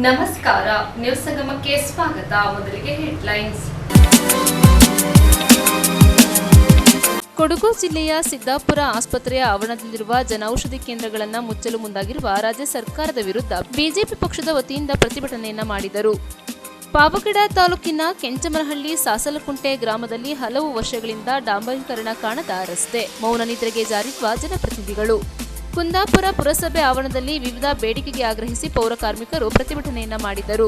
ನಮಸ್ಕಾರ, ನ್ಯೂಸ್ ಸಂಗಮಕ್ಕೆ ಸ್ವಾಗತ. ಮೊದಲಿಗೆ ಹೆಡ್ಲೈನ್ಸ್. ಕೊಡಗು ಜಿಲ್ಲೆಯ ಸಿದ್ದಾಪುರ ಆಸ್ಪತ್ರೆಯ ಆವರಣದಲ್ಲಿರುವ ಜನೌಷಧಿ ಕೇಂದ್ರಗಳನ್ನು ಮುಚ್ಚಲು ಮುಂದಾಗಿರುವ ರಾಜ್ಯ ಸರ್ಕಾರದ ವಿರುದ್ಧ ಬಿಜೆಪಿ ಪಕ್ಷದ ವತಿಯಿಂದ ಪ್ರತಿಭಟನೆಯನ್ನ ಮಾಡಿದರು. ಪಾವಗಡ ತಾಲೂಕಿನ ಕೆಂಚಮನಹಳ್ಳಿ ಸಾಸಲಕುಂಟೆ ಗ್ರಾಮದಲ್ಲಿ ಹಲವು ವರ್ಷಗಳಿಂದ ಡಾಂಬರೀಕರಣ ಕಾಣದ ರಸ್ತೆ, ಮೌನ ನಿದ್ರೆಗೆ ಜಾರಿರುವ ಜನಪ್ರತಿನಿಧಿಗಳು. ಕುಂದಾಪುರ ಪುರಸಭೆ ಆವರಣದಲ್ಲಿ ವಿವಿಧ ಬೇಡಿಕೆಗೆ ಆಗ್ರಹಿಸಿ ಪೌರ ಕಾರ್ಮಿಕರು ಪ್ರತಿಭಟನೆಯನ್ನ ಮಾಡಿದರು.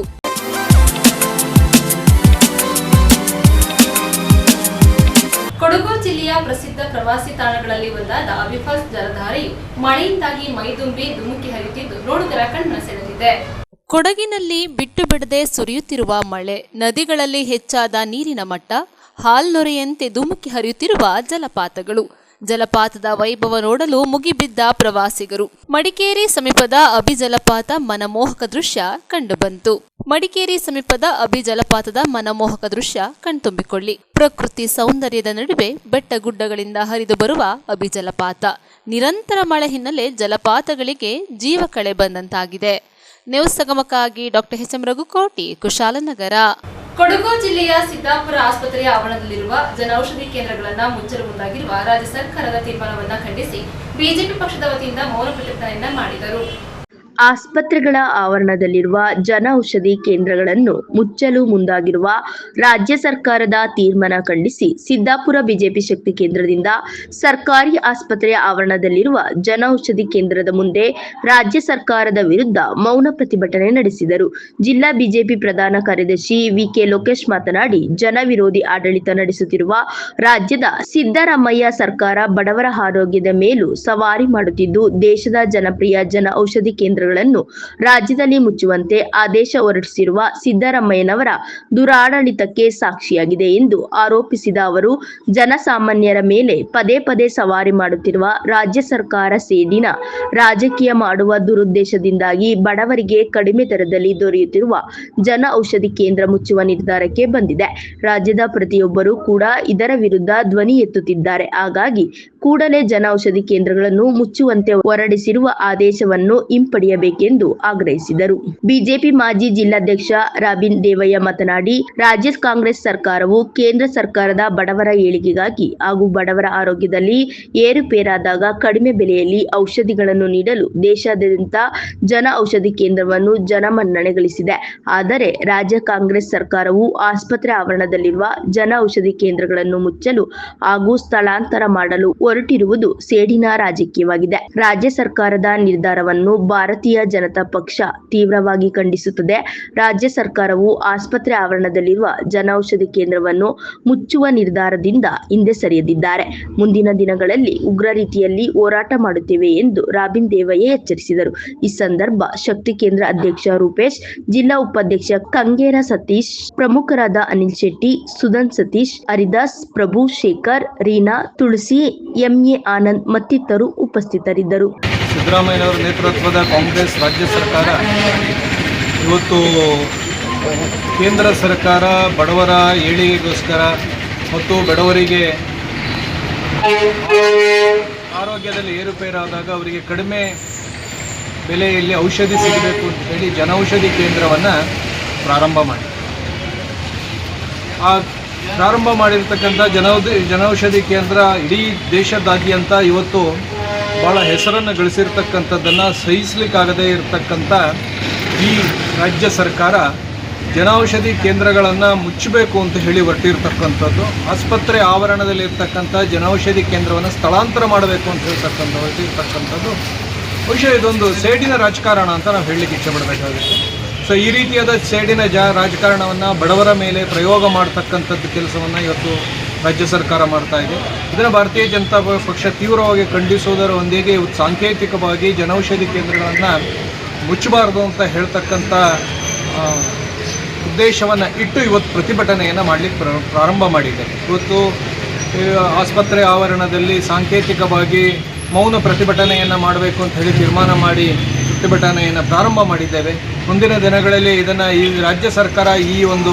ಕೊಡಗು ಜಿಲ್ಲೆಯ ಪ್ರಸಿದ್ಧ ಪ್ರವಾಸಿ ತಾಣಗಳಲ್ಲಿ ಒಂದಾದ ವಿಫಲ್ಸ್ ಜಲಧಾರೆಯು ಮಳೆಯಿಂದಾಗಿ ಮೈದುಂಬಿ ಧುಮುಕಿ ಹರಿಯುತ್ತಿದ್ದು ನೋಡುಗರ ಕಣ್ಣು ಸೆಳೆದಿದೆ. ಕೊಡಗಿನಲ್ಲಿ ಬಿಟ್ಟು ಬಿಡದೆ ಸುರಿಯುತ್ತಿರುವ ಮಳೆ, ನದಿಗಳಲ್ಲಿ ಹೆಚ್ಚಾದ ನೀರಿನ ಮಟ್ಟ, ಹಾಲ್ನೊರೆಯಂತೆ ಧುಮುಕಿ ಹರಿಯುತ್ತಿರುವ ಜಲಪಾತಗಳು, ಜಲಪಾತದ ವೈಭವ ನೋಡಲು ಮುಗಿಬಿದ್ದ ಪ್ರವಾಸಿಗರು. ಮಡಿಕೇರಿ ಸಮೀಪದ ಅಭಿ ಜಲಪಾತ ಮನಮೋಹಕ ದೃಶ್ಯ ಕಂಡುಬಂತು. ಮಡಿಕೇರಿ ಸಮೀಪದ ಅಭಿ ಜಲಪಾತದ ಮನಮೋಹಕ ದೃಶ್ಯ ಕಣ್ತುಂಬಿಕೊಳ್ಳಿ. ಪ್ರಕೃತಿ ಸೌಂದರ್ಯದ ನಡುವೆ ಬೆಟ್ಟ ಗುಡ್ಡಗಳಿಂದ ಹರಿದು ಬರುವ ಅಭಿ ಜಲಪಾತ. ನಿರಂತರ ಮಳೆ ಹಿನ್ನೆಲೆ ಜಲಪಾತಗಳಿಗೆ ಜೀವ ಕಳೆ ಬಂದಂತಾಗಿದೆ. ನ್ಯೂಸ್ ಸಂಗಮಕ್ಕಾಗಿ doctor H M Raghukoti, Kushalanagar. Kodagu ಜಿಲ್ಲೆಯ ಸಿದ್ದಾಪುರ ಆಸ್ಪತ್ರೆಯ ಆವರಣದಲ್ಲಿರುವ ಜನೌಷಧಿ ಕೇಂದ್ರಗಳನ್ನು ಮುಚ್ಚಲು ಮುಂದಾಗಿರುವ ರಾಜ್ಯ ಸರ್ಕಾರದ ತೀರ್ಮಾನವನ್ನು ಖಂಡಿಸಿ ಬಿಜೆಪಿ ಪಕ್ಷದ ವತಿಯಿಂದ ಮೌನ ಪ್ರತಿಭಟನೆಯನ್ನ ಮಾಡಿದರು. ಆಸ್ಪತ್ರೆಗಳ ಆವರಣದಲ್ಲಿರುವ ಜನೌಷಧಿ ಕೇಂದ್ರಗಳನ್ನು ಮುಚ್ಚಲು ಮುಂದಾಗಿರುವ ರಾಜ್ಯ ಸರ್ಕಾರದ ತೀರ್ಮಾನ ಖಂಡಿಸಿ ಸಿದ್ದಾಪುರ ಬಿಜೆಪಿ ಶಕ್ತಿ ಕೇಂದ್ರದಿಂದ ಸರ್ಕಾರಿ ಆಸ್ಪತ್ರೆಯ ಆವರಣದಲ್ಲಿರುವ ಜನೌಷಧಿ ಕೇಂದ್ರದ ಮುಂದೆ ರಾಜ್ಯ ಸರ್ಕಾರದ ವಿರುದ್ಧ ಮೌನ ಪ್ರತಿಭಟನೆ ನಡೆಸಿದರು. ಜಿಲ್ಲಾ ಬಿಜೆಪಿ ಪ್ರಧಾನ ಕಾರ್ಯದರ್ಶಿ ವಿಕೆ ಲೋಕೇಶ್ ಮಾತನಾಡಿ, ಜನ ವಿರೋಧಿ ಆಡಳಿತ ನಡೆಸುತ್ತಿರುವ ರಾಜ್ಯದ ಸಿದ್ದರಾಮಯ್ಯ ಸರ್ಕಾರ ಬಡವರ ಆರೋಗ್ಯದ ಮೇಲೂ ಸವಾರಿ ಮಾಡುತ್ತಿದ್ದು, ದೇಶದ ಜನಪ್ರಿಯ ಜನೌಷಧಿ ಕೇಂದ್ರ ರಾಜ್ಯದಲ್ಲಿ ಮುಚ್ಚುವಂತೆ ಆದೇಶ ಹೊರಡಿಸಿರುವ ಸಿದ್ದರಾಮಯ್ಯನವರ ದುರಾಡಳಿತಕ್ಕೆ ಸಾಕ್ಷಿಯಾಗಿದೆ ಎಂದು ಆರೋಪಿಸಿದ ಅವರು, ಜನಸಾಮಾನ್ಯರ ಮೇಲೆ ಪದೇ ಪದೇ ಸವಾರಿ ಮಾಡುತ್ತಿರುವ ರಾಜ್ಯ ಸರ್ಕಾರ ಸೇಡಿನ ರಾಜಕೀಯ ಮಾಡುವ ದುರುದ್ದೇಶದಿಂದಾಗಿ ಬಡವರಿಗೆ ಕಡಿಮೆ ದರದಲ್ಲಿ ದೊರೆಯುತ್ತಿರುವ ಜನ ಔಷಧಿ ಕೇಂದ್ರ ಮುಚ್ಚುವ ನಿರ್ಧಾರಕ್ಕೆ ಬಂದಿದೆ. ರಾಜ್ಯದ ಪ್ರತಿಯೊಬ್ಬರೂ ಕೂಡ ಇದರ ವಿರುದ್ಧ ಧ್ವನಿ ಎತ್ತುತ್ತಿದ್ದಾರೆ. ಹಾಗಾಗಿ ಕೂಡಲೇ ಜನ ಔಷಧಿ ಕೇಂದ್ರಗಳನ್ನು ಮುಚ್ಚುವಂತೆ ಹೊರಡಿಸಿರುವ ಆದೇಶವನ್ನು ಹಿಂಪಡೆಯಬೇಕೆಂದು ಆಗ್ರಹಿಸಿದರು. ಬಿಜೆಪಿ ಮಾಜಿ ಜಿಲ್ಲಾಧ್ಯಕ್ಷ ರಾಬಿನ್ ದೇವಯ್ಯ ಮಾತನಾಡಿ, ರಾಜ್ಯ ಕಾಂಗ್ರೆಸ್ ಸರ್ಕಾರವು ಕೇಂದ್ರ ಸರ್ಕಾರದ ಬಡವರ ಏಳಿಗೆಗಾಗಿ ಹಾಗೂ ಬಡವರ ಆರೋಗ್ಯದಲ್ಲಿ ಏರುಪೇರಾದಾಗ ಕಡಿಮೆ ಬೆಲೆಯಲ್ಲಿ ಔಷಧಿಗಳನ್ನು ನೀಡಲು ದೇಶಾದ್ಯಂತ ಜನ ಔಷಧಿ ಕೇಂದ್ರವನ್ನು ಜನಮನ್ನಣೆ ಗಳಿಸಿದೆ. ಆದರೆ ರಾಜ್ಯ ಕಾಂಗ್ರೆಸ್ ಸರ್ಕಾರವು ಆಸ್ಪತ್ರೆ ಆವರಣದಲ್ಲಿರುವ ಜನ ಔಷಧಿ ಕೇಂದ್ರಗಳನ್ನು ಮುಚ್ಚಲು ಹಾಗೂ ಸ್ಥಳಾಂತರ ಮಾಡಲು ಹೊರಟಿರುವುದು ಸೇಡಿನ ರಾಜಕೀಯವಾಗಿದೆ. ರಾಜ್ಯ ಸರ್ಕಾರದ ನಿರ್ಧಾರವನ್ನು ಭಾರತೀಯ ಜನತಾ ಪಕ್ಷ ತೀವ್ರವಾಗಿ ಖಂಡಿಸುತ್ತದೆ. ರಾಜ್ಯ ಸರ್ಕಾರವು ಆಸ್ಪತ್ರೆ ಆವರಣದಲ್ಲಿರುವ ಜನೌಷಧಿ ಕೇಂದ್ರವನ್ನು ಮುಚ್ಚುವ ನಿರ್ಧಾರದಿಂದ ಹಿಂದೆ ಸರಿಯದಿದ್ದಾರೆ. ಮುಂದಿನ ದಿನಗಳಲ್ಲಿ ಉಗ್ರ ರೀತಿಯಲ್ಲಿ ಹೋರಾಟ ಮಾಡುತ್ತೇವೆ ಎಂದು ರಾಬಿನ್ ದೇವಯ್ಯ ಎಚ್ಚರಿಸಿದರು. ಈ ಸಂದರ್ಭ ಶಕ್ತಿ ಕೇಂದ್ರ ಅಧ್ಯಕ್ಷ ರೂಪೇಶ್, ಜಿಲ್ಲಾ ಉಪಾಧ್ಯಕ್ಷ ಕಂಗೇರ ಸತೀಶ್, ಪ್ರಮುಖರಾದ ಅನಿಲ್ ಶೆಟ್ಟಿ, ಸುಧನ್ ಸತೀಶ್, ಹರಿದಾಸ್, ಪ್ರಭು, ಶೇಖರ್, ರೀನಾ, ತುಳಸಿ, ಎಂಎ ಆನಂದ್ ಮತ್ತಿತರರು ಉಪಸ್ಥಿತರಿದ್ದರು. ಸಿದ್ದರಾಮಯ್ಯನವರ ನೇತೃತ್ವದ ಕಾಂಗ್ರೆಸ್ ರಾಜ್ಯ ಸರ್ಕಾರ ಇವತ್ತು ಕೇಂದ್ರ ಸರ್ಕಾರ ಬಡವರ ಏಳಿಗೆಗೋಸ್ಕರ ಮತ್ತು ಬಡವರಿಗೆ ಆರೋಗ್ಯದಲ್ಲಿ ಏರುಪೇರಾದಾಗ ಅವರಿಗೆ ಕಡಿಮೆ ಬೆಲೆಯಲ್ಲಿ ಔಷಧಿ ಸಿಗಬೇಕು ಅಂತ ಹೇಳಿ ಜನೌಷಧಿ ಕೇಂದ್ರವನ್ನು ಪ್ರಾರಂಭ ಮಾಡಿ ಪ್ರಾರಂಭ ಮಾಡಿರ್ತಕ್ಕಂಥ ಜನೌಷಧಿ ಕೇಂದ್ರ ಇಡೀ ದೇಶದಾದ್ಯಂತ ಇವತ್ತು ಭಾಳ ಹೆಸರನ್ನು ಗಳಿಸಿರ್ತಕ್ಕಂಥದ್ದನ್ನು ಸಹಿಸಲಿಕ್ಕಾಗದೇ ಇರತಕ್ಕಂಥ ಈ ರಾಜ್ಯ ಸರ್ಕಾರ ಜನೌಷಧಿ ಕೇಂದ್ರಗಳನ್ನು ಮುಚ್ಚಬೇಕು ಅಂತ ಹೇಳಿ ಹೊರಟಿರ್ತಕ್ಕಂಥದ್ದು. ಆಸ್ಪತ್ರೆ ಆವರಣದಲ್ಲಿರ್ತಕ್ಕಂಥ ಜನೌಷಧಿ ಕೇಂದ್ರವನ್ನು ಸ್ಥಳಾಂತರ ಮಾಡಬೇಕು ಅಂತ ಹೊರಟಿರ್ತಕ್ಕಂಥದ್ದು ಬಹುಶಃ ಇದೊಂದು ಸೇಡಿನ ರಾಜಕಾರಣ ಅಂತ ನಾವು ಹೇಳಲಿಕ್ಕೆ ಇಚ್ಛೆಪಡಬೇಕಾಗುತ್ತೆ. ಸೊ ಈ ರೀತಿಯಾದ ಸೇಡಿನ ರಾಜಕಾರಣವನ್ನು ಬಡವರ ಮೇಲೆ ಪ್ರಯೋಗ ಮಾಡ್ತಕ್ಕಂಥದ್ದು ಕೆಲಸವನ್ನು ಇವತ್ತು ರಾಜ್ಯ ಸರ್ಕಾರ ಮಾಡ್ತಾ ಇದೆ. ಇದನ್ನು ಭಾರತೀಯ ಜನತಾ ಪಕ್ಷ ತೀವ್ರವಾಗಿ ಖಂಡಿಸುವುದರ ಒಂದಿಗೆ ಇವತ್ತು ಸಾಂಕೇತಿಕವಾಗಿ ಜನೌಷಧಿ ಕೇಂದ್ರಗಳನ್ನು ಮುಚ್ಚಬಾರದು ಅಂತ ಹೇಳ್ತಕ್ಕಂಥ ಉದ್ದೇಶವನ್ನು ಇಟ್ಟು ಇವತ್ತು ಪ್ರತಿಭಟನೆಯನ್ನು ಮಾಡಲಿಕ್ಕೆ ಪ್ರಾರಂಭ ಮಾಡಿದೆ. ಇವತ್ತು ಆಸ್ಪತ್ರೆ ಆವರಣದಲ್ಲಿ ಸಾಂಕೇತಿಕವಾಗಿ ಮೌನ ಪ್ರತಿಭಟನೆಯನ್ನು ಮಾಡಬೇಕು ಅಂತ ಹೇಳಿ ತೀರ್ಮಾನ ಮಾಡಿ ಪ್ರತಿಭಟನೆಯನ್ನು ಪ್ರಾರಂಭ ಮಾಡಿದ್ದೇವೆ. ಮುಂದಿನ ದಿನಗಳಲ್ಲಿ ಇದನ್ನು ಈ ರಾಜ್ಯ ಸರ್ಕಾರ ಈ ಒಂದು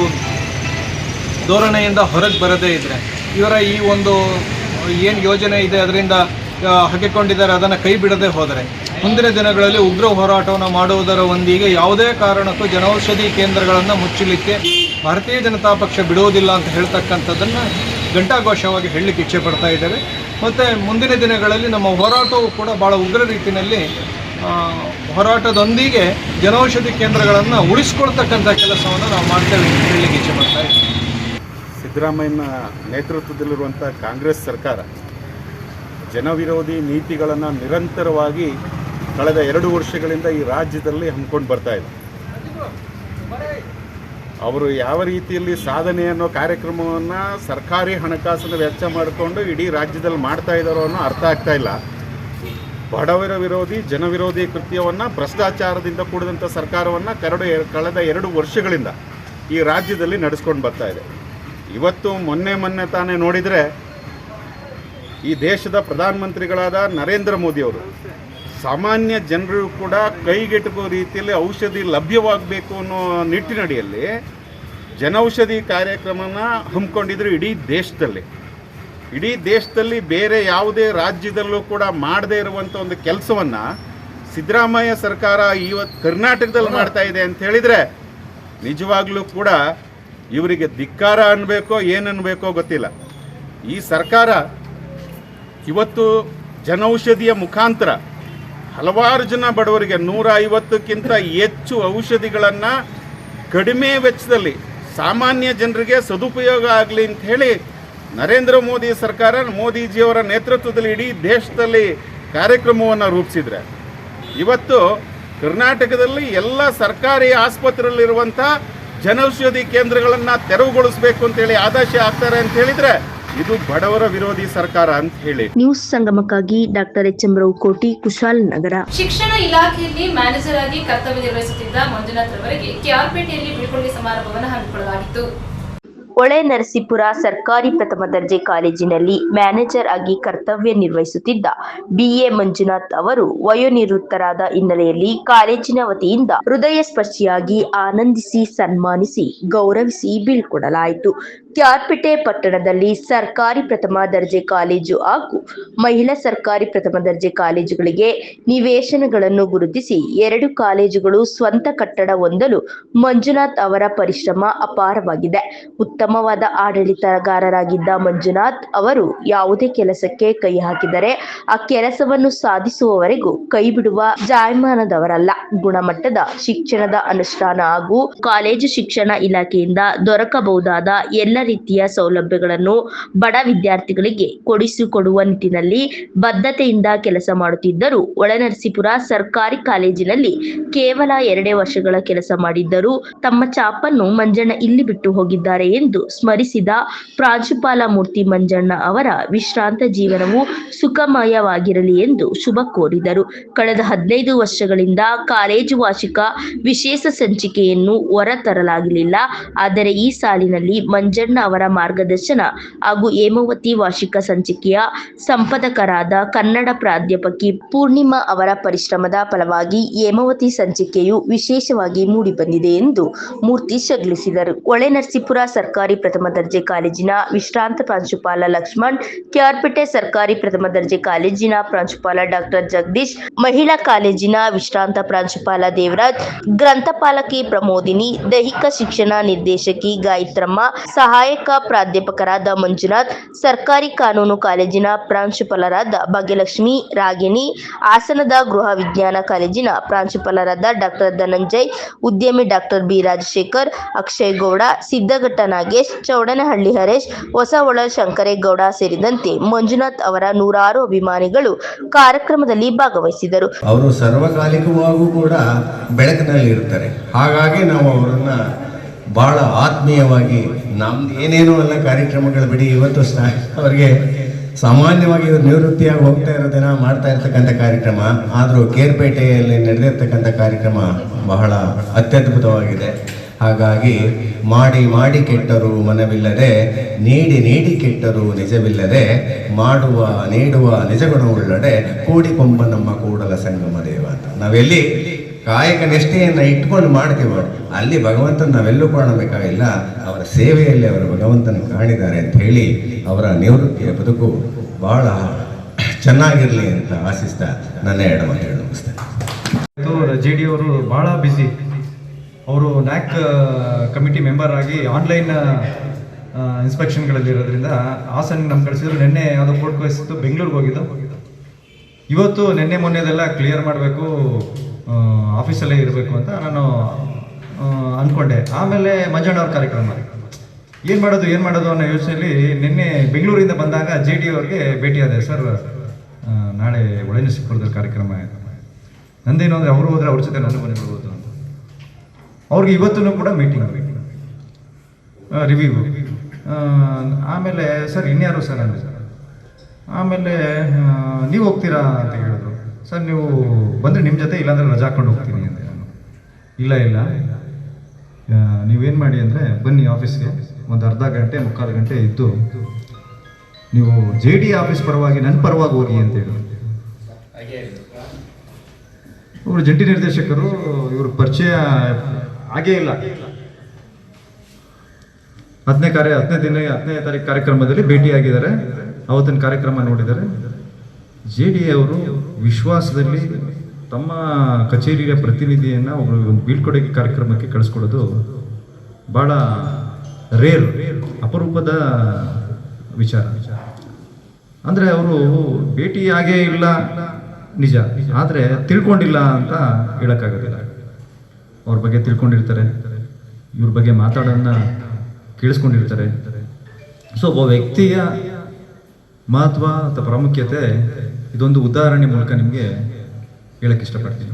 ಧೋರಣೆಯಿಂದ ಹೊರಗೆ ಬರದೇ ಇದ್ದರೆ, ಇವರ ಈ ಒಂದು ಏನು ಯೋಜನೆ ಇದೆ ಅದರಿಂದ ಹಾಕಿಕೊಂಡಿದ್ದಾರೆ ಅದನ್ನು ಕೈ ಬಿಡದೆ ಹೋದರೆ ಮುಂದಿನ ದಿನಗಳಲ್ಲಿ ಉಗ್ರ ಹೋರಾಟವನ್ನು ಮಾಡುವುದರ ಒಂದಿಗೆ ಯಾವುದೇ ಕಾರಣಕ್ಕೂ ಜನೌಷಧಿ ಕೇಂದ್ರಗಳನ್ನು ಮುಚ್ಚಲಿಕ್ಕೆ ಭಾರತೀಯ ಜನತಾ ಪಕ್ಷ ಬಿಡುವುದಿಲ್ಲ ಅಂತ ಹೇಳ್ತಕ್ಕಂಥದ್ದನ್ನು ಘಂಟಾಘೋಷವಾಗಿ ಹೇಳಲಿಕ್ಕೆ ಇಚ್ಛೆ ಪಡ್ತಾ ಇದ್ದೇವೆ. ಮತ್ತು ಮುಂದಿನ ದಿನಗಳಲ್ಲಿ ನಮ್ಮ ಹೋರಾಟವು ಕೂಡ ಭಾಳ ಉಗ್ರ ರೀತಿಯಲ್ಲಿ ಹೋರಾಟದೊಂದಿಗೆ ಜನೌಷಧಿ ಕೇಂದ್ರಗಳನ್ನು ಉಳಿಸ್ಕೊಳ್ತಕ್ಕಂಥ ಕೆಲಸವನ್ನು ನಾವು ಮಾಡ್ತೇವೆ ಅಂತ ಹೇಳಲಿಕ್ಕೆ ಇಚ್ಛೆ ಪಡ್ತಾ ಇದ್ದೇವೆ. ಸಿದ್ದರಾಮಯ್ಯನ ನೇತೃತ್ವದಲ್ಲಿರುವಂಥ ಕಾಂಗ್ರೆಸ್ ಸರ್ಕಾರ ಜನವಿರೋಧಿ ನೀತಿಗಳನ್ನು ನಿರಂತರವಾಗಿ ಕಳೆದ 2 ವರ್ಷಗಳಿಂದ ಈ ರಾಜ್ಯದಲ್ಲಿ ಹಮ್ಮಿಕೊಂಡು ಬರ್ತಾ ಇದೆ. ಅವರು ಯಾವ ರೀತಿಯಲ್ಲಿ ಸಾಧನೆ ಅನ್ನೋ ಕಾರ್ಯಕ್ರಮವನ್ನು ಸರ್ಕಾರಿ ಹಣಕಾಸನ್ನು ವೆಚ್ಚ ಮಾಡಿಕೊಂಡು ಇಡೀ ರಾಜ್ಯದಲ್ಲಿ ಮಾಡ್ತಾ ಇದ್ದಾರೋ ಅನ್ನೋ ಅರ್ಥ ಆಗ್ತಾ ಇಲ್ಲ. ಬಡವರ ವಿರೋಧಿ ಜನವಿರೋಧಿ ಕೃತ್ಯವನ್ನು ಭ್ರಷ್ಟಾಚಾರದಿಂದ ಕೂಡಿದಂಥ ಸರ್ಕಾರವನ್ನು ಕಳೆದ 2 ವರ್ಷಗಳಿಂದ ಈ ರಾಜ್ಯದಲ್ಲಿ ನಡೆಸ್ಕೊಂಡು ಬರ್ತಾ ಇದೆ. ಇವತ್ತು ಮೊನ್ನೆ ತಾನೇ ನೋಡಿದರೆ ಈ ದೇಶದ ಪ್ರಧಾನಮಂತ್ರಿಗಳಾದ ನರೇಂದ್ರ ಮೋದಿಯವರು ಸಾಮಾನ್ಯ ಜನರು ಕೂಡ ಕೈಗೆಟುಕುವ ರೀತಿಯಲ್ಲಿ ಔಷಧಿ ಲಭ್ಯವಾಗಬೇಕು ಅನ್ನೋ ನಿಟ್ಟಿನಡಿಯಲ್ಲಿ ಜನೌಷಧಿ ಕಾರ್ಯಕ್ರಮನ ಹಮ್ಮಿಕೊಂಡಿದ್ರು ಇಡೀ ದೇಶದಲ್ಲಿ ಬೇರೆ ಯಾವುದೇ ರಾಜ್ಯದಲ್ಲೂ ಕೂಡ ಮಾಡದೇ ಇರುವಂಥ ಒಂದು ಕೆಲಸವನ್ನು ಸಿದ್ದರಾಮಯ್ಯ ಸರ್ಕಾರ ಇವತ್ತು ಕರ್ನಾಟಕದಲ್ಲಿ ಮಾಡ್ತಾ ಇದೆ ಅಂತ ಹೇಳಿದರೆ ನಿಜವಾಗ್ಲೂ ಕೂಡ ಇವರಿಗೆ ಧಿಕ್ಕಾರ ಅನ್ನಬೇಕೋ ಏನನ್ನಬೇಕೋ ಗೊತ್ತಿಲ್ಲ. ಈ ಸರ್ಕಾರ ಇವತ್ತು ಜನೌಷಧಿಯ ಮುಖಾಂತರ ಹಲವಾರು ಜನ ಬಡವರಿಗೆ 150ಕ್ಕಿಂತ ಹೆಚ್ಚು ಔಷಧಿಗಳನ್ನು ಕಡಿಮೆ ವೆಚ್ಚದಲ್ಲಿ ಸಾಮಾನ್ಯ ಜನರಿಗೆ ಸದುಪಯೋಗ ಆಗಲಿ ಅಂತ ಹೇಳಿ ನರೇಂದ್ರ ಮೋದಿ ಸರ್ಕಾರ ಮೋದಿಜಿಯವರ ನೇತೃತ್ವದಲ್ಲಿ ಇಡೀ ದೇಶದಲ್ಲಿ ಕಾರ್ಯಕ್ರಮವನ್ನು ರೂಪಿಸಿದ್ರೆ ಇವತ್ತು ಕರ್ನಾಟಕದಲ್ಲಿ ಎಲ್ಲ ಸರ್ಕಾರಿ ಆಸ್ಪತ್ರೆಯಲ್ಲಿರುವಂಥ ಜನೌಷಧಿ ಕೇಂದ್ರಗಳನ್ನು ತೆರವುಗೊಳಿಸಬೇಕು ಅಂತೇಳಿ ಆದೇಶ ಆಗ್ತಾರೆ ಅಂತ ಹೇಳಿದರೆ ಇದು ಬಡವರ ವಿರೋಧಿ ಸರ್ಕಾರ ಅಂತ ಹೇಳಿ. ನ್ಯೂಸ್ ಸಂಗಮಕ್ಕಾಗಿ ಡಾಕ್ಟರ್ ಎಚ್ ಎಂ ಕೋಟಿ, ಕುಶಾಲನಗರ. ಶಿಕ್ಷಣ ಇಲಾಖೆಯಲ್ಲಿ ಮ್ಯಾನೇಜರ್ ಆಗಿ ಕರ್ತವ್ಯ ನಿರ್ವಹಿಸುತ್ತಿದ್ದ ಮಂಜುನಾಥ್ ರವರಿಗೆ ಕೆಆರ್ಪೇಟೆಯಲ್ಲಿ ಬೀಳ್ಕೊಡುಗೆ ಸಮಾರಂಭವನ್ನು ಹಮ್ಮಿಕೊಳ್ಳಲಾಗಿತ್ತು. ಹೊಳೆನರಸೀಪುರ ಸರ್ಕಾರಿ ಪ್ರಥಮ ದರ್ಜೆ ಕಾಲೇಜಿನಲ್ಲಿ ಮ್ಯಾನೇಜರ್ ಆಗಿ ಕರ್ತವ್ಯ ನಿರ್ವಹಿಸುತ್ತಿದ್ದ BA ಮಂಜುನಾಥ್ ಅವರು ವಯೋನಿವೃತ್ತರಾದ ಹಿನ್ನೆಲೆಯಲ್ಲಿ ಕಾಲೇಜಿನ ವತಿಯಿಂದ ಹೃದಯ ಸ್ಪರ್ಶಿಯಾಗಿ ಆನಂದಿಸಿ ಸನ್ಮಾನಿಸಿ ಗೌರವಿಸಿ ಬೀಳ್ಕೊಡಲಾಯಿತು. ಕೆಆರ್ಪೇಟೆ ಪಟ್ಟಣದಲ್ಲಿ ಸರ್ಕಾರಿ ಪ್ರಥಮ ದರ್ಜೆ ಕಾಲೇಜು ಹಾಗೂ ಮಹಿಳಾ ಸರ್ಕಾರಿ ಪ್ರಥಮ ದರ್ಜೆ ಕಾಲೇಜುಗಳಿಗೆ ನಿವೇಶನಗಳನ್ನು ಗುರುತಿಸಿ 2 ಕಾಲೇಜುಗಳು ಸ್ವಂತ ಕಟ್ಟಡ ಹೊಂದಲು ಮಂಜುನಾಥ್ ಅವರ ಪರಿಶ್ರಮ ಅಪಾರವಾಗಿದೆ. ಉತ್ತಮವಾದ ಆಡಳಿತಗಾರರಾಗಿದ್ದ ಮಂಜುನಾಥ್ ಅವರು ಯಾವುದೇ ಕೆಲಸಕ್ಕೆ ಕೈ ಹಾಕಿದರೆ ಆ ಕೆಲಸವನ್ನು ಸಾಧಿಸುವವರೆಗೂ ಕೈ ಬಿಡುವ ಜಾಯಮಾನದವರಲ್ಲ. ಗುಣಮಟ್ಟದ ಶಿಕ್ಷಣದ ಅನುಷ್ಠಾನ ಹಾಗೂ ಕಾಲೇಜು ಶಿಕ್ಷಣ ಇಲಾಖೆಯಿಂದ ದೊರಕಬಹುದಾದ ಎಲ್ಲ ರೀತಿಯ ಸೌಲಭ್ಯಗಳನ್ನು ಬಡ ವಿದ್ಯಾರ್ಥಿಗಳಿಗೆ ಕೊಡಿಸಿಕೊಡುವ ನಿಟ್ಟಿನಲ್ಲಿ ಬದ್ಧತೆಯಿಂದ ಕೆಲಸ ಮಾಡುತ್ತಿದ್ದರು. ಹೊಳೆನರಸೀಪುರ ಸರ್ಕಾರಿ ಕಾಲೇಜಿನಲ್ಲಿ ಕೇವಲ 2 ವರ್ಷಗಳ ಕೆಲಸ ಮಾಡಿದ್ದರೂ ತಮ್ಮ ಛಾಪನ್ನು ಮಂಜಣ್ಣ ಇಲ್ಲಿ ಬಿಟ್ಟು ಹೋಗಿದ್ದಾರೆ ಎಂದು ಸ್ಮರಿಸಿದ ಪ್ರಾಂಶುಪಾಲ ಮೂರ್ತಿ ಮಂಜಣ್ಣ ಅವರ ವಿಶ್ರಾಂತ ಜೀವನವು ಸುಖಮಯವಾಗಿರಲಿ ಎಂದು ಶುಭ ಕೋರಿದರು. ಕಳೆದ 15 ವರ್ಷಗಳಿಂದ ಕಾಲೇಜು ವಾರ್ಷಿಕ ವಿಶೇಷ ಸಂಚಿಕೆಯನ್ನು ಹೊರತರಲಾಗಲಿಲ್ಲ. ಆದರೆ ಈ ಸಾಲಿನಲ್ಲಿ ಮಂಜಣ್ಣ ಅವರ ಮಾರ್ಗದರ್ಶನ ಹಾಗೂ ಹೇಮಾವತಿ ವಾರ್ಷಿಕ ಸಂಚಿಕೆಯ ಸಂಪಾದಕರಾದ ಕನ್ನಡ ಪ್ರಾಧ್ಯಾಪಕಿ ಪೂರ್ಣಿಮಾ ಅವರ ಪರಿಶ್ರಮದ ಫಲವಾಗಿ ಹೇಮಾವತಿ ಸಂಚಿಕೆಯು ವಿಶೇಷವಾಗಿ ಮೂಡಿಬಂದಿದೆ ಎಂದು ಮೂರ್ತಿ ಶ್ಲಾಘಿಸಿದರು. ಹೊಳೆನರಸೀಪುರ ಸರ್ಕಾರಿ ಪ್ರಥಮ ದರ್ಜೆ ಕಾಲೇಜಿನ ವಿಶ್ರಾಂತ ಪ್ರಾಂಶುಪಾಲ ಲಕ್ಷ್ಮಣ್, ಕೆಆರ್ಪೇಟೆ ಸರ್ಕಾರಿ ಪ್ರಥಮ ದರ್ಜೆ ಕಾಲೇಜಿನ ಪ್ರಾಂಶುಪಾಲ ಡಾಕ್ಟರ್ ಜಗದೀಶ್, ಮಹಿಳಾ ಕಾಲೇಜಿನ ವಿಶ್ರಾಂತ ಪ್ರಾಂಶುಪಾಲ ದೇವರಾಜ್, ಗ್ರಂಥಪಾಲಕಿ ಪ್ರಮೋದಿನಿ, ದೈಹಿಕ ಶಿಕ್ಷಣ ನಿರ್ದೇಶಕಿ ಗಾಯತ್ರಮ್ಮ, ಸಹಾಯಕ ಪ್ರಾಧ್ಯಾಪಕರಾದ ಮಂಜುನಾಥ್, ಸರ್ಕಾರಿ ಕಾನೂನು ಕಾಲೇಜಿನ ಪ್ರಾಂಶುಪಾಲರಾದ ಭಾಗ್ಯಲಕ್ಷ್ಮಿ, ರಾಗಿಣಿ, ಹಾಸನದ ಗೃಹ ವಿಜ್ಞಾನ ಕಾಲೇಜಿನ ಪ್ರಾಂಶುಪಾಲರಾದ ಡಾಕ್ಟರ್ ಧನಂಜಯ್, ಉದ್ಯಮಿ ಡಾಕ್ಟರ್ ಬಿ ರಾಜಶೇಖರ್, ಅಕ್ಷಯ್ ಗೌಡ, ಸಿದ್ದಘಟ್ಟ ನಾಗೇಶ್, ಚೌಡನಹಳ್ಳಿ ಹರೇಶ್, ಹೊಸಹೊಳ ಶಂಕರೇಗೌಡ ಸೇರಿದಂತೆ ಮಂಜುನಾಥ್ ಅವರ 100 ಅಭಿಮಾನಿಗಳು ಕಾರ್ಯಕ್ರಮದಲ್ಲಿ ಭಾಗವಹಿಸಿದರು. ಅವರು ಸರ್ವಕಾಲಿಕವಾಗೂ ಕೂಡ ಬೆಳಕಿನಲ್ಲಿ ಇರ್ತಾರೆ. ಹಾಗಾಗಿ ನಾವು ಅವರನ್ನ ಬಹಳ ಆತ್ಮೀಯವಾಗಿ ನಮ್ದು ಏನೇನೋ ಎಲ್ಲ ಕಾರ್ಯಕ್ರಮಗಳು ಬಿಡಿ, ಇವತ್ತು ಅವರಿಗೆ ಸಾಮಾನ್ಯವಾಗಿ ಇವರು ನಿವೃತ್ತಿಯಾಗಿ ಹೋಗ್ತಾ ಇರೋದನ್ನ ಮಾಡ್ತಾ ಇರ್ತಕ್ಕಂಥ ಕಾರ್ಯಕ್ರಮ, ಆದರೂ ಕೇರ್ಪೇಟೆಯಲ್ಲಿ ನಡೆದಿರ್ತಕ್ಕಂಥ ಕಾರ್ಯಕ್ರಮ ಬಹಳ ಅತ್ಯದ್ಭುತವಾಗಿದೆ. ಹಾಗಾಗಿ ಮಾಡಿ ಮಾಡಿ ಕೆಟ್ಟರು ಮನವಿಲ್ಲದೆ, ನೀಡಿ ನೀಡಿ ಕೆಟ್ಟರು ನಿಜವಿಲ್ಲದೆ, ಮಾಡುವ ನೀಡುವ ನಿಜಗುಣವುಳ್ಳಡೆ ಕೂಡಿಕೊಂಬ ನಮ್ಮ ಕೂಡಲ ಸಂಗಮ ದೇವ ಅಂತ ನಾವೆಲ್ಲಿ ಕಾಯಕ ನಿಷ್ಠೆಯನ್ನು ಇಟ್ಕೊಂಡು ಮಾಡ್ತೀವೋ ಅಲ್ಲಿ ಭಗವಂತನ ನಾವೆಲ್ಲೂ ಕಾಣಬೇಕಾಗಿಲ್ಲ. ಅವರ ಸೇವೆಯಲ್ಲಿ ಅವರು ಭಗವಂತನ ಕಾಣಿದ್ದಾರೆ ಅಂತ ಹೇಳಿ ಅವರ ನಿವೃತ್ತಿಯ ಬದುಕು ಬಹಳ ಚೆನ್ನಾಗಿರಲಿ ಅಂತ ಆಶಿಸ್ತಾ ನನ್ನ 2 ಮಾತು ಮುಗಿಸ್ತೇನೆ. ಜೆ ಡಿ ಅವರು ಭಾಳ ಬ್ಯುಸಿ. ಅವರು ನ್ಯಾಕ್ ಕಮಿಟಿ ಮೆಂಬರ್ ಆಗಿ ಆನ್ಲೈನ್ ಇನ್ಸ್ಪೆಕ್ಷನ್ಗಳಲ್ಲಿ ಇರೋದ್ರಿಂದ ಹಾಸನ ನಮ್ಗೆ ಕಳಿಸಿದ್ರು. ನಿನ್ನೆ ಯಾವುದೋ ಕೋರ್ಟ್ ಕೇಸಿತ್ತು, ಬೆಂಗಳೂರಿಗೆ ಹೋಗಿದ್ದು. ಇವತ್ತು ನಿನ್ನೆ ಮೊನ್ನೆದೆಲ್ಲ ಕ್ಲಿಯರ್ ಮಾಡಬೇಕು, ಆಫೀಸಲ್ಲೇ ಇರಬೇಕು ಅಂತ ನಾನು ಅಂದ್ಕೊಂಡೆ. ಆಮೇಲೆ ಮಂಜಣ್ಣವ್ರ ಕಾರ್ಯಕ್ರಮ ಏನು ಮಾಡೋದು ಅನ್ನೋ ಯೋಚನೆಯಲ್ಲಿ ನಿನ್ನೆ ಬೆಂಗಳೂರಿಂದ ಬಂದಾಗ ಜೆ ಡಿ ಅವ್ರಿಗೆ ಭೇಟಿಯಾದೆ. ಸರ್ ನಾಳೆ ಒಳನರಸೀಪುರದಲ್ಲಿ ಕಾರ್ಯಕ್ರಮ ಆಯಿತು, ನಂದೇನು ಅಂದರೆ ಅವರು ಹೋದರೆ ಅವ್ರ ಜೊತೆ ನಾನು ಬಂದ್ಬಿಡ್ಬೋದು ಅಂತ. ಅವ್ರಿಗೆ ಇವತ್ತೂ ಕೂಡ ಮೀಟಿಂಗ್ ರಿವ್ಯೂ. ಆಮೇಲೆ ಸರ್ ಇನ್ಯಾರು ಸರ್ ಅಂದರೆ ಸರ್, ಆಮೇಲೆ ನೀವು ಹೋಗ್ತೀರಾ ಅಂತ ಹೇಳಿದ್ರು. ಸರ್ ನೀವು ಬಂದರೆ ನಿಮ್ಮ ಜೊತೆ, ಇಲ್ಲಾಂದರೆ ರಜಾ ಹಾಕೊಂಡು ಹೋಗ್ತೀನಿ ಅಂದೆ ನಾನು. ಇಲ್ಲ ನೀವೇನು ಮಾಡಿ ಅಂದರೆ ಬನ್ನಿ ಆಫೀಸ್ಗೆ, ಒಂದು ಅರ್ಧ ಗಂಟೆ ಮುಕ್ಕಾಲು ಗಂಟೆ ಇದ್ದು ನೀವು ಜೆ ಡಿ ಆಫೀಸ್ ಪರವಾಗಿ ನನ್ನ ಪರವಾಗಿ ಹೋಗಿ ಅಂತ ಹೇಳಿದ್ರು. ಇವರು ಜಂಟಿ ನಿರ್ದೇಶಕರು, ಇವ್ರ ಪರಿಚಯ ಆಗೇ ಇಲ್ಲ. 10ನೇ ತಾರೀಕು ಕಾರ್ಯಕ್ರಮದಲ್ಲಿ ಭೇಟಿಯಾಗಿದ್ದಾರೆ. ಅವತ್ತಿನ ಕಾರ್ಯಕ್ರಮ ನೋಡಿದ್ದಾರೆ. ಜೆ ಡಿ ಅವರು ವಿಶ್ವಾಸದಲ್ಲಿ ತಮ್ಮ ಕಚೇರಿಯ ಪ್ರತಿನಿಧಿಯನ್ನು ಒಬ್ಬರು ಒಂದು ಬೀಳ್ಕೊಡುಗೆ ಕಾರ್ಯಕ್ರಮಕ್ಕೆ ಕಳಿಸ್ಕೊಡೋದು ಭಾಳ ರೇರ್, ಅಪರೂಪದ ವಿಚಾರ. ಅಂದರೆ ಅವರು ಭೇಟಿಯಾಗೇ ಇಲ್ಲ ನಿಜ, ಆದರೆ ತಿಳ್ಕೊಂಡಿಲ್ಲ ಅಂತ ಹೇಳೋಕ್ಕಾಗೋದಿಲ್ಲ. ಅವ್ರ ಬಗ್ಗೆ ತಿಳ್ಕೊಂಡಿರ್ತಾರೆ, ಇವ್ರ ಬಗ್ಗೆ ಮಾತಾಡೋದನ್ನ ಕೇಳಿಸ್ಕೊಂಡಿರ್ತಾರೆ. ಸೊ ಒಬ್ಬ ವ್ಯಕ್ತಿಯ ಮಹತ್ವ ಅಥವಾ ಪ್ರಾಮುಖ್ಯತೆ ಇದೊಂದು ಉದಾಹರಣೆ ಮೂಲಕ ನಿಮಗೆ ಹೇಳಕ್ಕೆ ಇಷ್ಟಪಡ್ತೀನಿ.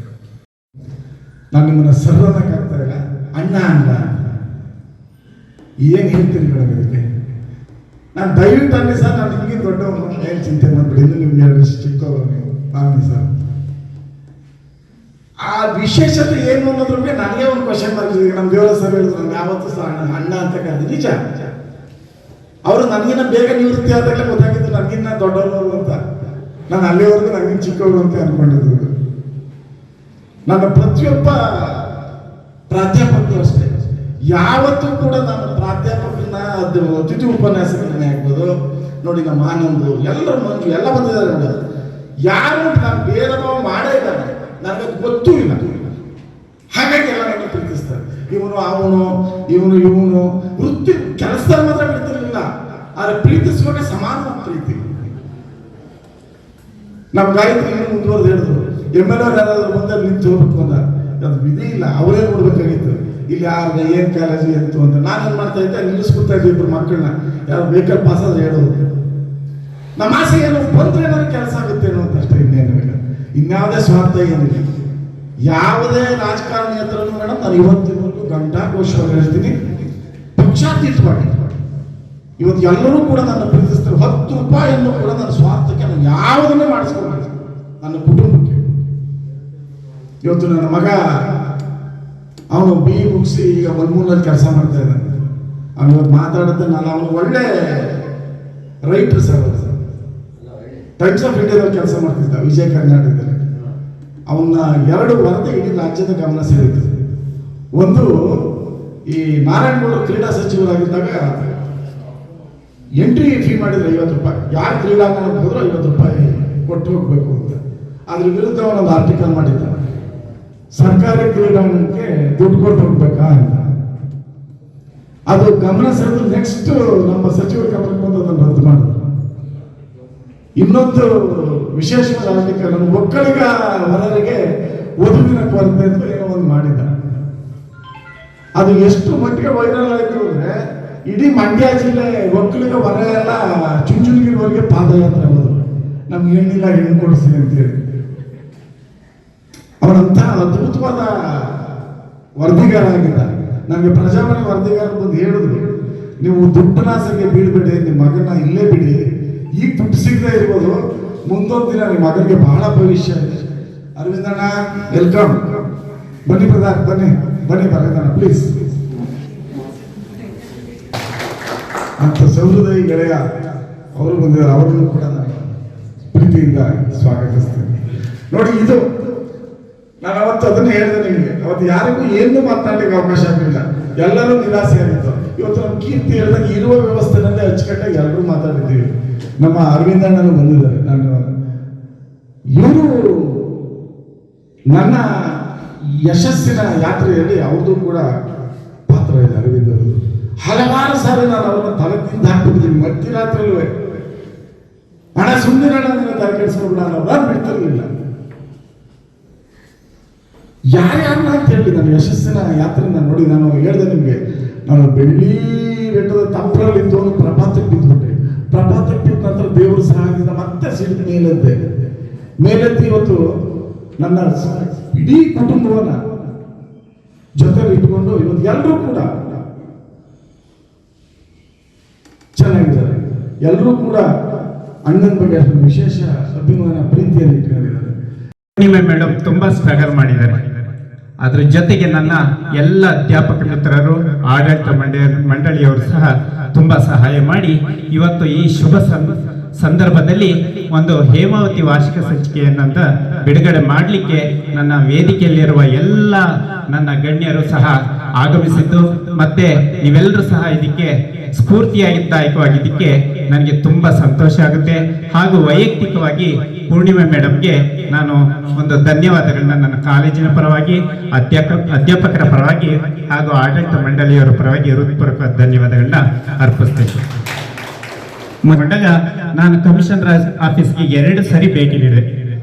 ನಾನು ನಿಮ್ಮನ್ನ ಸರ್ವದಕ್ಕಾಗ್ತಾ ಇಲ್ಲ, ಅಣ್ಣ ಏನು ಹೇಳ್ತೀನಿ ಮೇಡಮ್ ಇದಕ್ಕೆ. ನಾನು ದಯವಿಟ್ಟು ಅನ್ನಿ ಸರ್, ನಾನು ನಿಮಗೆ ದೊಡ್ಡವನು, ಏನು ಚಿಂತೆ ಮಾಡ್ಬಿಡಿ, ಇನ್ನು ನಿಮ್ಗೆ 2 ವರ್ಷ ಚಿಕ್ಕವರು ನೀವು ಅನ್ನಿ ಸರ್. ಆ ವಿಶೇಷತೆ ಏನು ಅನ್ನೋದ್ರ ಬಗ್ಗೆ ನನಗೆ ಒಂದು ಕ್ವಶನ್ ಮಾರ್ಕ್ ಇದೆ. ನಮ್ಮ ದೇವರ ಸರ್ ಹೇಳಿದ್ರು, ನಾನು ಯಾವತ್ತೂ ಸಹ ಅಣ್ಣ ಅಂತ ಕರೆದು ನಿಜ. ಅವರು ನನಗಿನ್ನ ಬೇಗ ನಿವೃತ್ತಿ ಆದಾಗಲೇ ಗೊತ್ತಾಗಿದ್ದು ನನಗಿನ್ನ ದೊಡ್ಡವರು ಅಂತ. ನಾನು ಅಲ್ಲಿವರೆಗೂ ನನಗಿನ್ನ ಚಿಕ್ಕವರು ಅಂತ ಅನ್ಕೊಂಡಿದ್ರು. ನನ್ನ ಪ್ರತಿಯೊಬ್ಬ ಪ್ರಾಧ್ಯಾಪಕರು ಅಷ್ಟೇ, ಯಾವತ್ತೂ ಕೂಡ ನಾನು ಪ್ರಾಧ್ಯಾಪಕರನ್ನ ಅತಿಥಿ ಉಪನ್ಯಾಸಕರನ್ನೇ ಆಗ್ಬೋದು ನೋಡಿ, ನಮ್ಮ ಆನಂದ್ ಎಲ್ಲರೂ ಮಂಜು ಎಲ್ಲ ಬಂದಿದ್ದಾರೆ ಮೇಡಮ್. ಯಾರು ನಾನು ಬೇರೆ ಮಾಡೇ ಇಲ್ಲ, ನನಗೆ ಗೊತ್ತೂ ಇಲ್ಲ. ಹಾಗಾಗಿ ಎಲ್ಲ ನನ್ನ ಪ್ರೀತಿಸ್ತಾರೆ. ಇವನು ವೃತ್ತಿ ಕೆಲಸದಲ್ಲಿ ಮಾತ್ರ ಬಿಡ್ತಿರ್ಲಿಲ್ಲ, ಆದರೆ ಪ್ರೀತಿಸುವಾಗ ಸಮಾನ ಪ್ರೀತಿ. ನಮ್ಮ ಗಾಯತ್ರಿ ಏನು ಮುಂದುವರೆದು ಹೇಳಿದ್ರು, MLA ಯಾರಾದ್ರೂ ಬಂದಾಗ ನಿಂತು ಹೋಗ್ಬೇಕು ಅಂತ. ಅದು ವಿಧಿ ಇಲ್ಲ, ಅವರೇ ನೋಡ್ಬೇಕಾಗಿತ್ತು. ಇಲ್ಲಿ ಯಾರು ಏನು ಕಾಲೇಜು ಎಂತು ಅಂತ ನಾನೇನು ಮಾಡ್ತಾ ಇದ್ದೆ, ನಿಲ್ಲಿಸ್ಕೊತಾ ಇದ್ದೆ ಇಬ್ಬರು ಮಕ್ಕಳನ್ನ. ಯಾರು ವೆಹಿಕಲ್ ಪಾಸ್ ಆದ್ರೆ ಹೇಳೋದು. ನಮ್ಮ ಆಸೆ ಏನು ಬಂದ್ರೆ ನನಗೆ ಕೆಲಸ ಆಗುತ್ತೇನೋ ಅಂತ ಅಷ್ಟೇ, ಇನ್ನೇನು ಇಲ್ಲ. ಇನ್ಯಾವುದೇ ಸ್ವಾರ್ಥ ಏನಿಲ್ಲ. ಯಾವುದೇ ರಾಜಕಾರಣಿ ಹತ್ರನೂ ಮೇಡಮ್ ನಾನು ಇವತ್ತಿನವರೆಗೂ ಗಂಟಾಘೋಷವಾಗಿ ಹೇಳ್ತೀನಿ, ಪಕ್ಷಾತೀತವಾಗಿ ಇವತ್ತು ಎಲ್ಲರೂ ಕೂಡ ನನ್ನ ಪ್ರೀತಿಸ್ತಾರೆ. 10 ರೂಪಾಯಿಯನ್ನು ಕೂಡ ನನ್ನ ಸ್ವಾರ್ಥಕ್ಕೆ ನಾನು ಯಾವುದನ್ನೇ ಮಾಡಿಸ್ಕೊಳ್ಬೇಕು ನನ್ನ ಕುಟುಂಬಕ್ಕೆ. ಇವತ್ತು ನನ್ನ ಮಗ ಅವನು BE ಮುಗಿಸಿ ಈಗ ಮಲ್ಮೂರಲ್ಲಿ ಕೆಲಸ ಮಾಡ್ತಾ ಇದ್ದಾನೆ. ಅವನು ಇವತ್ತು ಮಾತಾಡುತ್ತೆ, ನಾನು ಅವನು ಒಳ್ಳೆ ರೈಟರ್ ಸರ್, ಟೈಮ್ಸ್ ಆಫ್ ಇಂಡಿಯಾದಲ್ಲಿ ಕೆಲಸ ಮಾಡ್ತಿದ್ದ ವಿಜಯ ಕರ್ನಾಟಕದಲ್ಲಿ. ಅವನ್ನ 2 ವರದಿ ಇಡೀ ರಾಜ್ಯದ ಗಮನ ಸೆಳೀತು. ಒಂದು, ಈ ನಾರಾಯಣಗೌಡರು ಕ್ರೀಡಾ ಸಚಿವರಾಗಿದ್ದಾಗ ಎಂಟ್ರಿ ಫೀ ಮಾಡಿದ್ರೆ 50 ರೂಪಾಯಿ, ಯಾರು ಕ್ರೀಡಾಂಗಣಕ್ಕೆ ಹೋದ್ರೂ 50 ರೂಪಾಯಿ ಕೊಟ್ಟು ಹೋಗ್ಬೇಕು ಅಂತ. ಅದ್ರ ವಿರುದ್ಧ ಅವನೊಂದು ಆರ್ಟಿಕಲ್ ಮಾಡಿದ್ದ, ಸರ್ಕಾರಿ ಕ್ರೀಡಾಂಗಣಕ್ಕೆ ದುಡ್ಡು ಕೊಟ್ಟು ಹೋಗ್ಬೇಕಾ ಅಂತ. ಅದು ಗಮನ ಸೆಳೆದು ನೆಕ್ಸ್ಟ್ ನಮ್ಮ ಸಚಿವರ ಗಮನಕ್ಕೆ ಬಂದು ಅದನ್ನು ರದ್ದು ಮಾಡಿದ್ರು. ಇನ್ನೊಂದು ವಿಶೇಷವಾದ ಆರ್ಟಿಕಲ್, ಒಕ್ಕಲಿಗ ವರರಿಗೆ ವಧುವಿನ ಕೊರತೆ ಅಂತ ಏನೋ ಒಂದು ಮಾಡಿದ್ದ. ಅದು ಎಷ್ಟು ಮಟ್ಟಿಗೆ ವೈರಲ್ ಆಯಿತು ಅಂದ್ರೆ, ಇಡೀ ಮಂಡ್ಯ ಜಿಲ್ಲೆ ಒಕ್ಕಲಿಗ ವರ ಎಲ್ಲ ಚುಂಚುನಗಿರಿವರೆಗೆ ಪಾದಯಾತ್ರೆ ಹೋದ್ರು, ನಮ್ಗೆ ಹೆಣ್ಣಿಲ್ಲ ಹೆಣ್ಣು ಕೊಡಿಸ್ತೀನಿ ಅಂತೇಳಿ. ಅವರಂತ ಅದ್ಭುತವಾದ ವರದಿಗಾರ ಆಗಿದ್ದ. ನನಗೆ ಪ್ರಜಾವಾಣಿ ವರದಿಗಾರ ಬಂದು ಹೇಳಿದ್ರು, ನೀವು ದುಡ್ಡನಾಸೆಗೆ ಬೀಳ್ಬೇಡಿ, ನಿಮ್ಮ ಮಗನ ಇಲ್ಲೇ ಬಿಡಿ, ಈಗ ದುಡ್ಡು ಸಿಗದೆ ಇರ್ಬೋದು, ಮುಂದೊಂದು ದಿನ ನಿಮ್ಮ ಮಗನಿಗೆ ಬಹಳ ಭವಿಷ್ಯ ಇದೆ. ಅರವಿಂದಣ್ಣ ವೆಲ್ಕಮ್, ಬನ್ನಿ ಬ್ರದರ್, ಬನ್ನಿ ಅರವಿಂದಣ್ಣ ಪ್ಲೀಸ್ ಅಂತ ಸಹೃದಯಿ ಗೆಳೆಯ ಅವರು ಬಂದಿದ್ದಾರೆ. ಅವರನ್ನು ಕೂಡ ನಾನು ಪ್ರೀತಿಯಿಂದ ಸ್ವಾಗತಿಸ್ತೇನೆ. ನೋಡಿ, ಇದು ನಾನು ಅವತ್ತು ಅದನ್ನು ಹೇಳಿದೆ ನಿಮಗೆ. ಅವತ್ತು ಯಾರಿಗೂ ಏನು ಮಾತನಾಡಲಿಕ್ಕೆ ಅವಕಾಶ ಆಗಲಿಲ್ಲ, ಎಲ್ಲರೂ ನಿರಾಸೆಯಾಗಿತ್ತು. ಇವತ್ತು ನಮ್ಮ ಕೀರ್ತಿ ಹೇಳಿದಾಗ ಇರುವ ವ್ಯವಸ್ಥೆನಲ್ಲೇ ಅಚ್ಚುಕಟ್ಟಾಗಿ ಎಲ್ಲರೂ ಮಾತಾಡಿದ್ದೀವಿ. ನಮ್ಮ ಅರವಿಂದಣ್ಣನು ಬಂದಿದ್ದಾರೆ. ಇವರು ನನ್ನ ಯಶಸ್ಸಿನ ಯಾತ್ರೆಯಲ್ಲಿ ಅವ್ರದ್ದು ಕೂಡ ಪಾತ್ರ ಇದೆ. ಅರವಿಂದ್ ಅವರು ಹಲವಾರು ಸಾರಿ ನಾನು ಅವ್ರನ್ನ ತಲೆದಿಂದ ಹಾಕ್ಬಿಟ್ಟಿದ್ದೀನಿ. ಮಧ್ಯರಾತ್ರಿಯಲ್ಲೂ ಹಣ ಸುಮ್ಮನೆ ನಿನ್ನ ತಲೆ ಕೆಡಿಸ್ಕೊಂಡ್ಬಿಡ ನಾನು ಬಿಡ್ತಿರ್ಲಿಲ್ಲ. ಯಾರ್ಯಾರನ್ನ ಅಂತ ಹೇಳಿ ನನ್ನ ಯಶಸ್ಸಿನ ಯಾತ್ರೆ ನಾನು ನೋಡಿ, ನಾನು ಹೇಳಿದೆ ನಿಮಗೆ, ನಾನು ಬೆಳ್ಳಿ ಬೆಟ್ಟದ ತಪ್ಪರಲ್ಲಿದ್ದು ಒಂದು ಪ್ರಪಾತಕ್ಕೆ ಬಿದ್ದುಬಿಟ್ಟೆ. ಪ್ರಪಾತಕ್ಕೆ ಬಿದ್ದ ನಂತರ ದೇವರು ಸಹಾಯದಿಂದ ಮತ್ತೆ ಸಿಡಿದ ಮೇಲೆತ್ತಿ ಇವತ್ತು ನನ್ನ ಇಡೀ ಕುಟುಂಬವನ್ನ ಜೊತೆಲಿ ಇಟ್ಕೊಂಡು ಇವತ್ತು ಎಲ್ಲರೂ ಕೂಡ ಚೆನ್ನಾಗಿದ್ದಾರೆ. ಎಲ್ಲರೂ ಕೂಡ ಅಣ್ಣನ ಬಗ್ಗೆ ವಿಶೇಷ ಅಭಿಮಾನ ಪ್ರೀತಿಯನ್ನು ಇಟ್ಕೊಂಡಿದ್ದಾರೆ. ಪೂರ್ಣಿಮೆ ಮೇಡಮ್ ತುಂಬಾ ಸ್ಟ್ರಗಲ್ ಮಾಡಿದ್ದಾರೆ. ಅದ್ರ ಜೊತೆಗೆ ನನ್ನ ಎಲ್ಲ ಅಧ್ಯಾಪಕ ಮಿತ್ರರು, ಆಡಳಿತ ಮಂಡಳಿಯವರು ಸಹ ತುಂಬಾ ಸಹಾಯ ಮಾಡಿ ಇವತ್ತು ಈ ಶುಭ ಸಂದರ್ಭದಲ್ಲಿ ಒಂದು ಹೇಮಾವತಿ ವಾರ್ಷಿಕ ಸಂಚಿಕೆಯನ್ನಂತ ಬಿಡುಗಡೆ ಮಾಡಲಿಕ್ಕೆ ನನ್ನ ವೇದಿಕೆಯಲ್ಲಿರುವ ಎಲ್ಲ ನನ್ನ ಗಣ್ಯರು ಸಹ ಆಗಮಿಸಿದ್ದು, ಮತ್ತೆ ನೀವೆಲ್ಲರೂ ಸಹ ಇದಕ್ಕೆ ಸ್ಫೂರ್ತಿದಾಯಕವಾಗಿದ್ದಕ್ಕೆ ನನಗೆ ತುಂಬಾ ಸಂತೋಷ ಆಗುತ್ತೆ. ಹಾಗೂ ವೈಯಕ್ತಿಕವಾಗಿ ಪೂರ್ಣಿಮೆ ಮೇಡಮ್ಗೆ ನಾನು ಒಂದು ಧನ್ಯವಾದಗಳನ್ನ ನನ್ನ ಕಾಲೇಜಿನ ಪರವಾಗಿ, ಅಧ್ಯಾಪಕರ ಪರವಾಗಿ ಹಾಗೂ ಆಡಳಿತ ಮಂಡಳಿಯವರ ಪರವಾಗಿ ಹೃತ್ಪೂರ್ವಕ ಧನ್ಯವಾದಗಳನ್ನ ಅರ್ಪಿಸ್ತೇನೆ. ಮುಂದಾಗ ನಾನು ಕಮಿಷನರ್ ಆಫೀಸ್ಗೆ 2 ಸರಿ ಭೇಟಿ ನೀಡಿದೆ.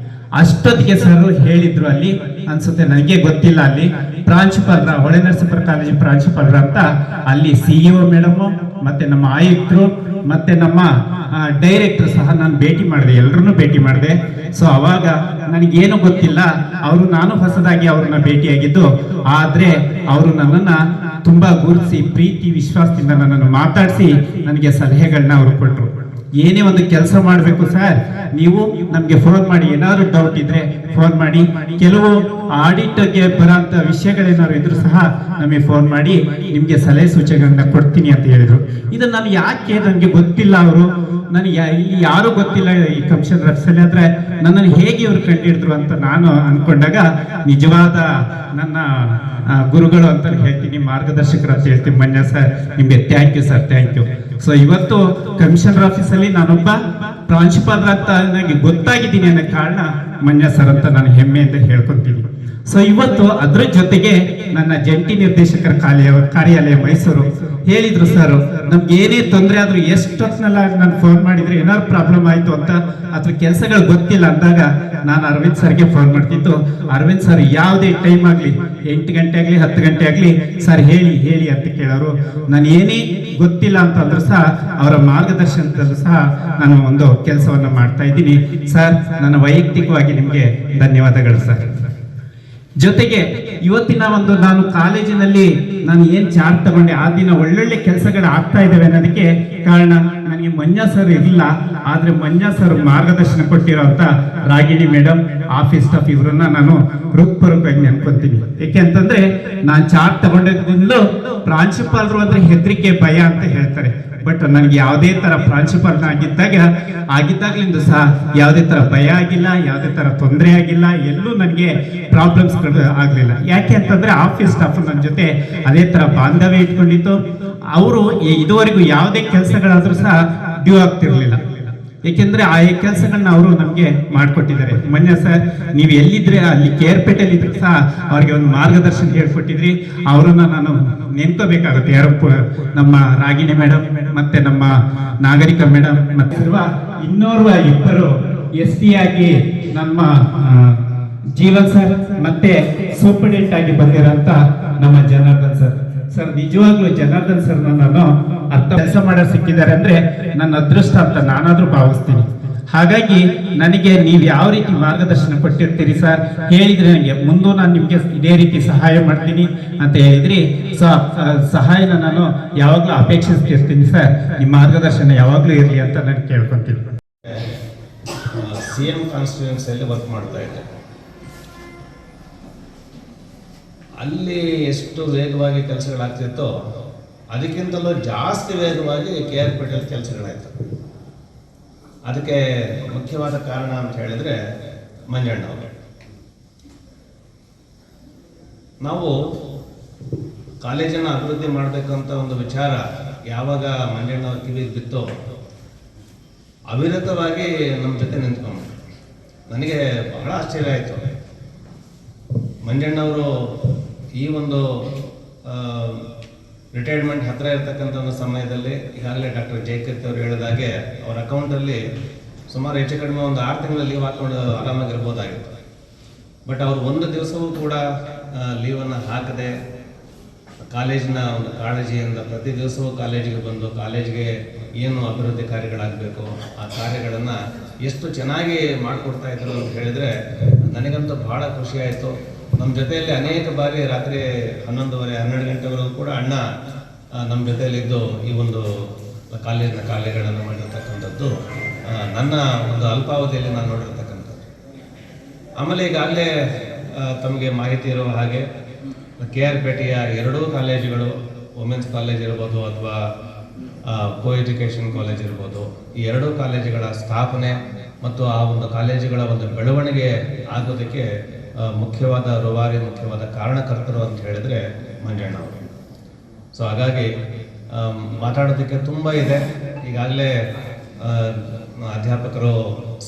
ಅಷ್ಟೊತ್ತಿಗೆ ಸರ್ ಹೇಳಿದ್ರು, ಅಲ್ಲಿ ಅನ್ಸುತ್ತೆ ನನಗೆ ಗೊತ್ತಿಲ್ಲ, ಅಲ್ಲಿ ಪ್ರಾಂಶುಪಾಲರ, ಹೊಳೆನರಸೀಪುರ ಕಾಲೇಜು ಪ್ರಾಂಶುಪಾಲರ ಅಂತ ಅಲ್ಲಿ ಸಿಇಒ ಮೇಡಮು ಮತ್ತೆ ನಮ್ಮ ಆಯುಕ್ತರು ಮತ್ತೆ ನಮ್ಮ ಡೈರೆಕ್ಟರ್ ಸಹ ನಾನು ಭೇಟಿ ಮಾಡಿದೆ, ಎಲ್ಲರನ್ನೂ ಭೇಟಿ ಮಾಡಿದೆ. ಸೊ ಅವಾಗ ನನಗೇನು ಗೊತ್ತಿಲ್ಲ, ಅವರು ನಾನು ಹೊಸದಾಗಿ ಅವ್ರನ್ನ ಭೇಟಿಯಾಗಿದ್ದು, ಆದ್ರೆ ಅವರು ನನ್ನನ್ನ ತುಂಬಾ ಗುರುತಿಸಿ ಪ್ರೀತಿ ವಿಶ್ವಾಸದಿಂದ ನನ್ನನ್ನು ಮಾತಾಡಿಸಿ ನನಗೆ ಸಲಹೆಗಳನ್ನ ಅವರು ಕೊಟ್ಟರು. ಏನೇ ಒಂದು ಕೆಲಸ ಮಾಡಬೇಕು ಸರ್, ನೀವು ನಮ್ಗೆ ಫೋನ್ ಮಾಡಿ, ಏನಾದ್ರು ಡೌಟ್ ಇದ್ರೆ ಫೋನ್ ಮಾಡಿ, ಕೆಲವು ಆಡಿಟ್ಗೆ ಬರೋಂಥ ವಿಷಯಗಳೇನಾದ್ರು ಇದ್ರು ಸಹ ನಮಗೆ ಫೋನ್ ಮಾಡಿ, ನಿಮ್ಗೆ ಸಲಹೆ ಸೂಚನೆಗಳನ್ನ ಕೊಡ್ತೀನಿ ಅಂತ ಹೇಳಿದ್ರು. ಇದನ್ನ ನಾನು ಯಾಕೆ, ನನಗೆ ಗೊತ್ತಿಲ್ಲ, ಅವರು ನನಗೆ ಇಲ್ಲಿ ಯಾರು ಗೊತ್ತಿಲ್ಲ ಈ ಕಮಿಷನರ್ ಆಫೀಸಲ್ಲಿ, ಆದ್ರೆ ನನ್ನನ್ನು ಹೇಗೆ ಇವರು ಕಂಡಿಡಿದ್ರು ಅಂತ ನಾನು ಅನ್ಕೊಂಡಾಗ ನಿಜವಾದ ನನ್ನ ಗುರುಗಳು ಅಂತ ಹೇಳ್ತೀನಿ, ಮಾರ್ಗದರ್ಶಕರು ಅಂತ ಹೇಳ್ತೀನಿ, ಮಂಜ ಸರ್, ನಿಮ್ಗೆ thank you sir, thank you. So ಇವತ್ತು ಕಮಿಷನರ್ ಆಫೀಸಲ್ಲಿ ನಾನೊಬ್ಬ ಪ್ರಾಂಶುಪಾಲರ ಅಂತ ನನಗೆ ಗೊತ್ತಾಗಿದ್ದೀನಿ ಅನ್ನೋ ಕಾರಣ ಮಂಜ ಸರ್ ಅಂತ ನಾನು ಹೆಮ್ಮೆಯಿಂದ ಹೇಳ್ಕೊತೀನಿ. ಸೊ ಇವತ್ತು ಅದ್ರ ಜೊತೆಗೆ ನನ್ನ ಜಂಟಿ ನಿರ್ದೇಶಕರ ಕಾರ್ಯಾಲಯ ಮೈಸೂರು ಹೇಳಿದ್ರು, ಸರ್ ನಮ್ಗೆ ಏನೇ ತೊಂದರೆ ಆದ್ರೂ ಎಷ್ಟೊತ್ತಿನಲ್ಲ ನಾನು ಫೋನ್ ಮಾಡಿದ್ರೆ ಏನಾದ್ರು ಪ್ರಾಬ್ಲಮ್ ಆಯ್ತು ಅಂತ, ಅದ್ರ ಕೆಲಸಗಳು ಗೊತ್ತಿಲ್ಲ ಅಂದಾಗ ನಾನು ಅರವಿಂದ್ ಸರ್ಗೆ ಫೋನ್ ಮಾಡ್ತಿದ್ದು, ಅರವಿಂದ್ ಸರ್ ಯಾವುದೇ ಟೈಮ್ ಆಗ್ಲಿ, 8 ಗಂಟೆ ಆಗ್ಲಿ 10 ಗಂಟೆ ಆಗ್ಲಿ ಸರ್ ಹೇಳಿ ಅಂತ ಕೇಳೋರು. ನಾನು ಏನೇ ಗೊತ್ತಿಲ್ಲ ಅಂತಂದ್ರೂ ಸಹ ಅವರ ಮಾರ್ಗದರ್ಶನದಲ್ಲೂ ಸಹ ನಾನು ಒಂದು ಕೆಲಸವನ್ನ ಮಾಡ್ತಾ ಇದ್ದೀನಿ. ಸರ್ ನನ್ನ ವೈಯಕ್ತಿಕವಾಗಿ ನಿಮ್ಗೆ ಧನ್ಯವಾದಗಳು ಸರ್. ಜೊತೆಗೆ ಇವತ್ತಿನ ಒಂದು ನಾನು ಕಾಲೇಜಿನಲ್ಲಿ ನಾನು ಏನ್ ಚಾರ್ಜ್ ತಗೊಂಡೆ, ಆ ದಿನ ಒಳ್ಳೊಳ್ಳೆ ಕೆಲಸಗಳು ಆಗ್ತಾ ಇದ್ದಾವೆ ಅನ್ನೋದಕ್ಕೆ ಕಾರಣ ನನಗೆ ಮಂಜಾ ಸರ್ ಇರಲಿಲ್ಲ, ಆದ್ರೆ ಮಂಜಾ ಸರ್ ಮಾರ್ಗದರ್ಶನ ಕೊಟ್ಟಿರೋಂತ ರಾಗಿಣಿ ಮೇಡಮ್, ಆಫೀಸ್ ಸ್ಟಾಫ್, ಇವರನ್ನ ನಾನು ಹೃತ್ಪೂರ್ವಕವಾಗಿ ನೆನ್ಕೊಂತೀನಿ. ಯಾಕೆ ಅಂತಂದ್ರೆ ನಾನು ಚಾರ್ಜ್ ತಗೊಂಡಿದ್ದು ಪ್ರಾಂಶುಪಾಲರು ಅಂದ್ರೆ ಹೆದರಿಕೆ, ಭಯ ಅಂತ ಹೇಳ್ತಾರೆ. ಬಟ್ ನನಗೆ ಯಾವುದೇ ತರ ಆಗಿದ್ದಾಗ್ಲಿಂದ ಸಹ ಯಾವುದೇ ತರ ಭಯ ಆಗಿಲ್ಲ, ಯಾವುದೇ ತರ ತೊಂದರೆ ಆಗಿಲ್ಲ, ಎಲ್ಲೂ ನನಗೆ ಪ್ರಾಬ್ಲಮ್ಸ್ ಆಗ್ಲಿಲ್ಲ. ಯಾಕೆ ಅಂತಂದ್ರೆ ಆಫೀಸ್ ಸ್ಟಾಫ್ ನನ್ನ ಜೊತೆ ಅದೇ ತರ ಬಾಂಧವ್ಯ ಇಟ್ಕೊಂಡಿತ್ತು. ಅವರು ಇದುವರೆಗೂ ಯಾವುದೇ ಕೆಲಸಗಳಾದ್ರೂ ಸಹ ಡ್ಯೂ ಆಗ್ತಿರ್ಲಿಲ್ಲ, ಏಕೆಂದ್ರೆ ಆ ಕೆಲಸಗಳನ್ನ ಅವರು ನಮ್ಗೆ ಮಾಡ್ಕೊಟ್ಟಿದ್ದಾರೆ. ಮೊನ್ನೆ ಸರ್ ನೀವು ಎಲ್ಲಿದ್ರೆ ಅಲ್ಲಿ ಕೇರ್ಪೇಟೆಯಲ್ಲಿ ಇದ್ರೆ ಸಹ ಅವ್ರಿಗೆ ಒಂದು ಮಾರ್ಗದರ್ಶನ ಹೇಳ್ಕೊಟ್ಟಿದ್ರಿ. ಅವರನ್ನ ನಾನು ನೆನ್ಕೋಬೇಕಾಗುತ್ತೆ, ಯಾರು ನಮ್ಮ ರಾಗಿಣಿ ಮೇಡಮ್ ಮತ್ತೆ ನಮ್ಮ ನಾಗರಿಕ ಮೇಡಮ್ ಮತ್ತೆ ಇನ್ನೋರ್ವ ಇಬ್ಬರು ST ಆಗಿ ನಮ್ಮ ಜೀವನ್ ಸರ್ ಮತ್ತೆ ಸೂಪರ್ಡೆಂಟ್ ಆಗಿ ಬಂದಿರೋಂತ ನಮ್ಮ ಜನಾರ್ದನ್ ಸರ್. ಸರ್ ನಿಜವಾಗ್ಲೂ ಜನಾರ್ದನ್ ಸರ್ ನಾನು ಅರ್ಥ ಕೆಲಸ ಮಾಡೋ ಸಿಕ್ಕಿದ್ದಾರೆ ಅಂದ್ರೆ ನನ್ನ ಅದೃಷ್ಟ ಅಂತ ನಾನಾದ್ರೂ ಭಾವಿಸ್ತೀನಿ. ಹಾಗಾಗಿ ನನಗೆ ನೀವು ಯಾವ ರೀತಿ ಮಾರ್ಗದರ್ಶನ ಕೊಟ್ಟಿರ್ತೀರಿ ಸರ್, ಹೇಳಿದ್ರೆ ನನಗೆ ಮುಂದೆ ನಾನು ನಿಮ್ಗೆ ಇದೇ ರೀತಿ ಸಹಾಯ ಮಾಡ್ತೀನಿ ಅಂತ ಹೇಳಿದ್ರಿ. ಸೊ ಸಹಾಯನ ನಾನು ಯಾವಾಗ್ಲೂ ಅಪೇಕ್ಷಿಸ್ತಿರ್ತೀನಿ ಸರ್. ನಿಮ್ಮ ಮಾರ್ಗದರ್ಶನ ಯಾವಾಗ್ಲೂ ಇರಲಿ ಅಂತ ನಾನು ಕೇಳ್ಕೊಂತೀನಿ. CM ಕಾನ್ಸ್ಟಿಟ್ಯೂನ್ಸಿಯಲ್ಲಿ ವರ್ಕ್ ಮಾಡ್ತಾ ಇದ್ದೆ. ಅಲ್ಲಿ ಎಷ್ಟು ವೇಗವಾಗಿ ಕೆಲಸಗಳಾಗ್ತಿತ್ತೋ ಅದಕ್ಕಿಂತಲೂ ಜಾಸ್ತಿ ವೇಗವಾಗಿ KRPT ಕೆಲಸಗಳಾಯ್ತು. ಅದಕ್ಕೆ ಮುಖ್ಯವಾದ ಕಾರಣ ಅಂತ ಹೇಳಿದ್ರೆ ಮಂಜಣ್ಣವರು. ನಾವು ಕಾಲೇಜನ್ನು ಅಭಿವೃದ್ಧಿ ಮಾಡಬೇಕಂತ ಒಂದು ವಿಚಾರ ಯಾವಾಗ ಮಂಜಣ್ಣವ್ರ ಕಿವಿಗೆ ಬಿತ್ತೋ ಅವಿರತವಾಗಿ ನಮ್ಮ ಜೊತೆ ನಿಂತ್ಕೊಂಡ್ರು. ನನಗೆ ಬಹಳ ಆಶ್ಚರ್ಯ ಆಯಿತು. ಮಂಜಣ್ಣವರು ಈ ಒಂದು ರಿಟೈರ್ಮೆಂಟ್ ಹತ್ತಿರ ಇರತಕ್ಕಂಥ ಒಂದು ಸಮಯದಲ್ಲಿ ಈಗಾಗಲೇ ಡಾಕ್ಟರ್ ಜಯಕೀರ್ತಿ ಅವರು ಹೇಳಿದಾಗೆ ಅವರ ಅಕೌಂಟಲ್ಲಿ ಸುಮಾರು ಹೆಚ್ಚು ಕಡಿಮೆ ಒಂದು 6 ತಿಂಗಳ ಲೀವ್ ಹಾಕ್ಕೊಂಡು ಆರಾಮಾಗಿರ್ಬೋದಾಗಿತ್ತು. ಬಟ್ ಅವರು ಒಂದು ದಿವಸವೂ ಕೂಡ ಲೀವನ್ನು ಹಾಕದೆ ಕಾಲೇಜಿನ ಒಂದು ಕಾಳಜಿಯಿಂದ ಪ್ರತಿ ದಿವಸವೂ ಕಾಲೇಜಿಗೆ ಬಂದು ಕಾಲೇಜಿಗೆ ಏನು ಅಭಿವೃದ್ಧಿ ಕಾರ್ಯಗಳಾಗಬೇಕು ಆ ಕಾರ್ಯಗಳನ್ನು ಎಷ್ಟು ಚೆನ್ನಾಗಿ ಮಾಡಿಕೊಡ್ತಾ ಇದ್ರು ಅಂತ ಹೇಳಿದರೆ ನನಗಂತೂ ಭಾಳ ಖುಷಿಯಾಯಿತು. ನಮ್ಮ ಜೊತೆಯಲ್ಲಿ ಅನೇಕ ಬಾರಿ ರಾತ್ರಿ 11:30, 12 ಗಂಟೆವರೆಗೂ ಕೂಡ ಅಣ್ಣ ನಮ್ಮ ಜೊತೆಯಲ್ಲಿದ್ದು ಈ ಒಂದು ಕಾಲೇಜಿನ ಕಾರ್ಯಗಳನ್ನು ಮಾಡಿರ್ತಕ್ಕಂಥದ್ದು ನನ್ನ ಒಂದು ಅಲ್ಪಾವಧಿಯಲ್ಲಿ ನಾನು ನೋಡಿರ್ತಕ್ಕಂಥದ್ದು. ಆಮೇಲೆ ಈಗಾಗಲೇ ತಮಗೆ ಮಾಹಿತಿ ಇರುವ ಹಾಗೆ KR ಪೇಟೆಯ 2 ಕಾಲೇಜುಗಳು, ವುಮೆನ್ಸ್ ಕಾಲೇಜ್ ಇರ್ಬೋದು ಅಥವಾ ಕೋ ಎಜುಕೇಷನ್ ಕಾಲೇಜ್ ಇರ್ಬೋದು, ಈ 2 ಕಾಲೇಜುಗಳ ಸ್ಥಾಪನೆ ಮತ್ತು ಆ ಒಂದು ಕಾಲೇಜುಗಳ ಒಂದು ಬೆಳವಣಿಗೆ ಆಗೋದಕ್ಕೆ ಮುಖ್ಯವಾದ ಕಾರಣಕರ್ತರು ಅಂತ ಹೇಳಿದ್ರೆ ಮಂಜಣ್ಣ ಅವರು. ಸೊ ಹಾಗಾಗಿ ಮಾತಾಡೋದಕ್ಕೆ ತುಂಬ ಇದೆ. ಈಗಾಗಲೇ ಅಧ್ಯಾಪಕರು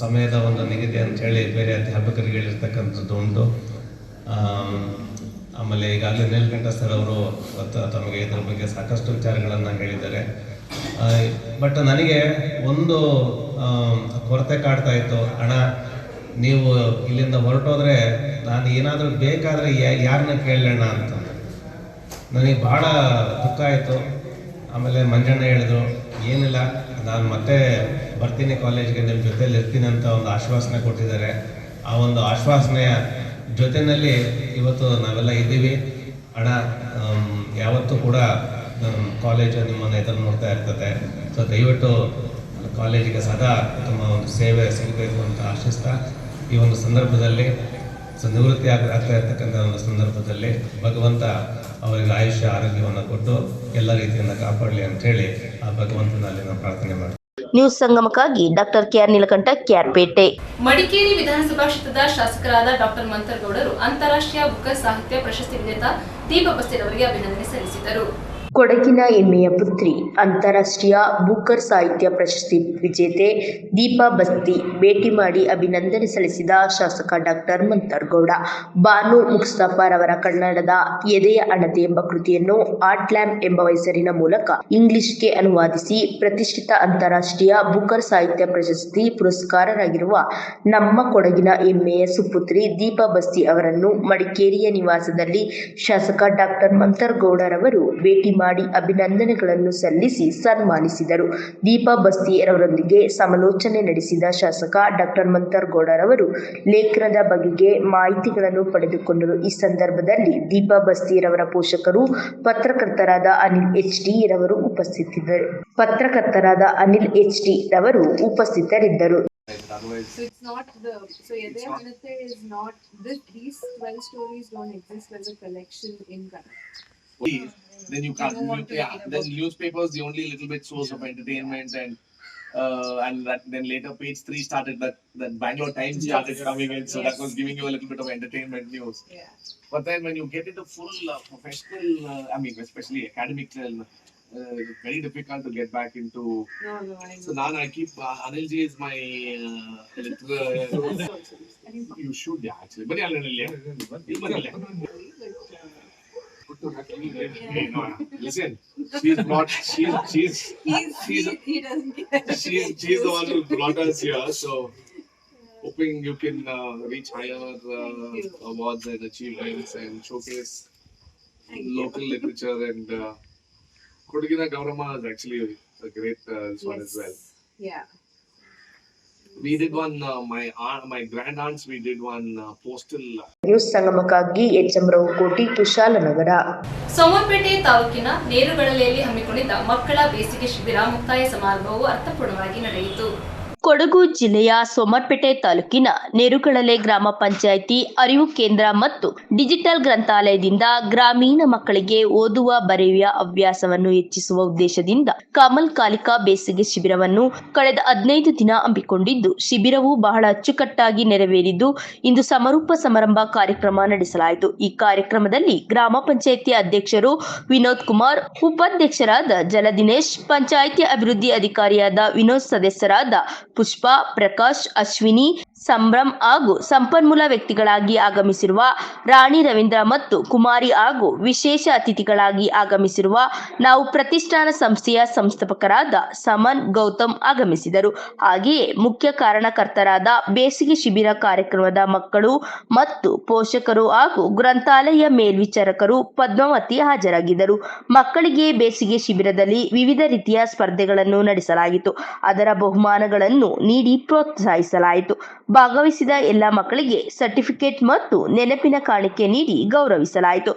ಸಮಯದ ಒಂದು ನಿಗದಿ ಅಂಥೇಳಿ ಬೇರೆ ಅಧ್ಯಾಪಕರಿಗೆ ಹೇಳಿರ್ತಕ್ಕಂಥದ್ದು ಉಂಟು. ಆಮೇಲೆ ಈಗಾಗಲೇ ನೀಲಕಂಠ ಸರ್ ಅವರು ತಮಗೆ ಇದರ ಬಗ್ಗೆ ಸಾಕಷ್ಟು ವಿಚಾರಗಳನ್ನು ಹೇಳಿದ್ದಾರೆ. ಬಟ್ ನನಗೆ ಒಂದು ಕೊರತೆ ಕಾಡ್ತಾ ಇತ್ತು, ಅಣ್ಣ ನೀವು ಇಲ್ಲಿಂದ ಹೊರಟೋದ್ರೆ ನಾನು ಏನಾದರೂ ಬೇಕಾದರೆ ಯಾರನ್ನ ಕೇಳೋಣ ಅಂತ. ನನಗೆ ಭಾಳ ದುಃಖ ಆಯಿತು. ಆಮೇಲೆ ಮಂಜಣ್ಣ ಹೇಳಿದ್ರು, ಏನಿಲ್ಲ ನಾನು ಮತ್ತೆ ಬರ್ತೀನಿ ಕಾಲೇಜ್ಗೆ, ನಿಮ್ಮ ಜೊತೆಯಲ್ಲಿ ಇರ್ತೀನಿ ಅಂತ ಒಂದು ಆಶ್ವಾಸನೆ ಕೊಟ್ಟಿದ್ದಾರೆ. ಆ ಒಂದು ಆಶ್ವಾಸನೆಯ ಜೊತೆಯಲ್ಲಿ ಇವತ್ತು ನಾವೆಲ್ಲ ಇದ್ದೀವಿ. ಅಣ್ಣ ಯಾವತ್ತೂ ಕೂಡ ಕಾಲೇಜು ನಿಮ್ಮನ್ನು ಎದುರು ನೋಡ್ತಾ ಇರ್ತದೆ. ಸೊ ದಯವಿಟ್ಟು ಕಾಲೇಜಿಗೆ ಸದಾ ತಮ್ಮ ಒಂದು ಸೇವೆ ಸಿಗಬೇಕು ಅಂತ ಆಶಿಸ್ತಾ ಈ ಒಂದು ಸಂದರ್ಭದಲ್ಲಿ ನಿವೃತ್ತಿ ಆಗ್ತಾ ಇರ್ತಕ್ಕಂಥ ಒಂದು ಸಂದರ್ಭದಲ್ಲಿ ಭಗವಂತ ಅವರಿಗೆ ಆಯುಷ್ಯ ಆರೋಗ್ಯವನ್ನು ಕೊಟ್ಟು ಎಲ್ಲ ರೀತಿಯಿಂದ ಕಾಪಾಡಲಿ ಅಂತೇಳಿ ಆ ಭಗವಂತನಲ್ಲಿ ನಾವು ಪ್ರಾರ್ಥನೆ ಮಾಡ್ತೀವಿ. ನ್ಯೂಸ್ ಸಂಗಮಕ್ಕಾಗಿ doctor KR Neelakantha, KR Pete. Madikeri ವಿಧಾನಸಭಾ ಕ್ಷೇತ್ರದ ಶಾಸಕರಾದ ಡಾಕ್ಟರ್ ಮಂಥರ್ಗೌಡರು ಅಂತಾರಾಷ್ಟ್ರೀಯ ಬುಕ್ಕರ್ ಸಾಹಿತ್ಯ ಪ್ರಶಸ್ತಿ ವಿಜೇತ ದೀಪಾ ಬಸ್ತೀರ್ ಅವರಿಗೆ ಅಭಿನಂದನೆ ಸಲ್ಲಿಸಿದರು. ಕೊಡಗಿನ ಹೆಮ್ಮೆಯ ಪುತ್ರಿ, ಅಂತಾರಾಷ್ಟ್ರೀಯ ಬೂಕರ್ ಸಾಹಿತ್ಯ ಪ್ರಶಸ್ತಿ ವಿಜೇತೆ ದೀಪಾ ಬಸ್ತಿ ಭೇಟಿ ಮಾಡಿ ಅಭಿನಂದನೆ ಸಲ್ಲಿಸಿದ ಶಾಸಕ ಡಾಕ್ಟರ್ ಮಂಥರ್ಗೌಡ. ಬಾನು ಮುಸ್ತಫಾರವರ ಕನ್ನಡದ ಎದೆಯ ಅಣತೆ ಎಂಬ ಕೃತಿಯನ್ನು ಆರ್ಟ್ ಲ್ಯಾಂಪ್ ಎಂಬ ಹೆಸರಿನ ಮೂಲಕ ಇಂಗ್ಲಿಷ್ಗೆ ಅನುವಾದಿಸಿ ಪ್ರತಿಷ್ಠಿತ ಅಂತಾರಾಷ್ಟ್ರೀಯ ಬೂಕರ್ ಸಾಹಿತ್ಯ ಪ್ರಶಸ್ತಿ ಪುರಸ್ಕಾರರಾಗಿರುವ ನಮ್ಮ ಕೊಡಗಿನ ಹೆಮ್ಮೆಯ ಸುಪುತ್ರಿ ದೀಪಾ ಬಸ್ತಿ ಅವರನ್ನು ಮಡಿಕೇರಿಯ ನಿವಾಸದಲ್ಲಿ ಶಾಸಕ ಡಾಕ್ಟರ್ ಮಂಥರ್ಗೌಡರವರು ಭೇಟಿ ಮಾಡಿ ಅಭಿನಂದನೆಗಳನ್ನು ಸಲ್ಲಿಸಿ ಸನ್ಮಾನಿಸಿದರು. ದೀಪಾ ಬಸ್ತಿಯರವರೊಂದಿಗೆ ಸಮಾಲೋಚನೆ ನಡೆಸಿದ ಶಾಸಕ ಡಾಕ್ಟರ್ ಮಂಥರ್ಗೌಡರವರು ಲೇಖನದ ಬಗೆಗೆ ಮಾಹಿತಿಗಳನ್ನು ಪಡೆದುಕೊಂಡರು. ಈ ಸಂದರ್ಭದಲ್ಲಿ ದೀಪಾ ಬಸ್ತಿಯರವರ ಪೋಷಕರು ಪತ್ರಕರ್ತರಾದ ಅನಿಲ್ HT ರವರು ಉಪಸ್ಥಿತರಿದ್ದರು. So it's not the Yedaya Anate is not these 12 stories don't exist as a collection in Kannada. Then you can't. Then newspapers the only little bit source of entertainment and that then later page 3 started that Bangalore Times started coming in, so that was giving you a little bit of entertainment news. Yeah. But then when you get into full professional, especially academic, it's very difficult to get back into. No, I know. So now I keep Anilji is my you should actually, but listen, she's He doesn't care. she's the one who brought us here, so hoping you can reach higher awards and achievements and showcase local literature and Kodagina Gaurama is actually a great this one as well. Yeah. We did one, my grand aunts, we did one postal. News ಸಂಗಮಕ್ಕಾಗಿ HM Raghukoti, Kushalanagar. Somapete ತಾಲೂಕಿನ ನೇರುಗಳಲೆಯಲ್ಲಿ ಹಮ್ಮಿಕೊಂಡಿದ್ದ ಮಕ್ಕಳ ಬೇಸಿಗೆ ಶಿಬಿರ ಮುಕ್ತಾಯ ಸಮಾರಂಭವು ಅರ್ಥಪೂರ್ಣವಾಗಿ ನಡೆಯಿತು. ಕೊಡಗು ಜಿಲ್ಲೆಯ ಸೋಮರ್ಪೇಟೆ ತಾಲೂಕಿನ ನೇರುಗಳಲೆ ಗ್ರಾಮ ಪಂಚಾಯಿತಿ ಅರಿವು ಕೇಂದ್ರ ಮತ್ತು ಡಿಜಿಟಲ್ ಗ್ರಂಥಾಲಯದಿಂದ ಗ್ರಾಮೀಣ ಮಕ್ಕಳಿಗೆ ಓದುವ ಬರೆಯುವ ಹವ್ಯಾಸವನ್ನು ಹೆಚ್ಚಿಸುವ ಉದ್ದೇಶದಿಂದ ಕಮಲ್ ಕಾಲಿಕಾ ಬೇಸಿಗೆ ಶಿಬಿರವನ್ನು ಕಳೆದ 15 ದಿನ ಹಮ್ಮಿಕೊಂಡಿದ್ದು, ಶಿಬಿರವು ಬಹಳ ಅಚ್ಚುಕಟ್ಟಾಗಿ ನೆರವೇರಿದ್ದು ಇಂದು ಸಮಾರೋಪ ಸಮಾರಂಭ ಕಾರ್ಯಕ್ರಮ ನಡೆಸಲಾಯಿತು. ಈ ಕಾರ್ಯಕ್ರಮದಲ್ಲಿ ಗ್ರಾಮ ಪಂಚಾಯಿತಿ ಅಧ್ಯಕ್ಷರು ವಿನೋದ್ ಕುಮಾರ್, ಉಪಾಧ್ಯಕ್ಷರಾದ ಜಲದಿನೇಶ್, ಪಂಚಾಯಿತಿ ಅಭಿವೃದ್ಧಿ ಅಧಿಕಾರಿಯಾದ ವಿನೋದ್, ಸದಸ್ಯರಾದ ಪುಷ್ಪಾ, ಪ್ರಕಾಶ್, ಅಶ್ವಿನಿ, ಸಂಭ್ರಮ್ ಹಾಗೂ ಸಂಪನ್ಮೂಲ ವ್ಯಕ್ತಿಗಳಾಗಿ ಆಗಮಿಸಿರುವ ರಾಣಿ ರವೀಂದ್ರ ಮತ್ತು ಕುಮಾರಿ ಹಾಗೂ ವಿಶೇಷ ಅತಿಥಿಗಳಾಗಿ ಆಗಮಿಸಿರುವ ನಾವು ಪ್ರತಿಷ್ಠಾನ ಸಂಸ್ಥೆಯ ಸಂಸ್ಥಾಪಕರಾದ ಸಮನ್ ಗೌತಮ್ ಆಗಮಿಸಿದರು. ಹಾಗೆಯೇ ಮುಖ್ಯ ಕಾರಣಕರ್ತರಾದ ಬೇಸಿಗೆ ಶಿಬಿರ ಕಾರ್ಯಕ್ರಮದ ಮಕ್ಕಳು ಮತ್ತು ಪೋಷಕರು ಹಾಗೂ ಗ್ರಂಥಾಲಯ ಮೇಲ್ವಿಚಾರಕರು ಪದ್ಮಾವತಿ ಹಾಜರಾಗಿದ್ದರು. ಮಕ್ಕಳಿಗೆ ಬೇಸಿಗೆ ಶಿಬಿರದಲ್ಲಿ ವಿವಿಧ ರೀತಿಯ ಸ್ಪರ್ಧೆಗಳನ್ನು ನಡೆಸಲಾಯಿತು. ಅದರ ಬಹುಮಾನಗಳನ್ನು ನೀಡಿ ಪ್ರೋತ್ಸಾಹಿಸಲಾಯಿತು. ಭಾಗವಹಿಸಿದ ಎಲ್ಲ ಮಕ್ಕಳಿಗೆ ಸರ್ಟಿಫಿಕೇಟ್ ಮತ್ತು ನೆನಪಿನ ಕಾಣಿಕೆ ನೀಡಿ ಗೌರವಿಸಲಾಯಿತು.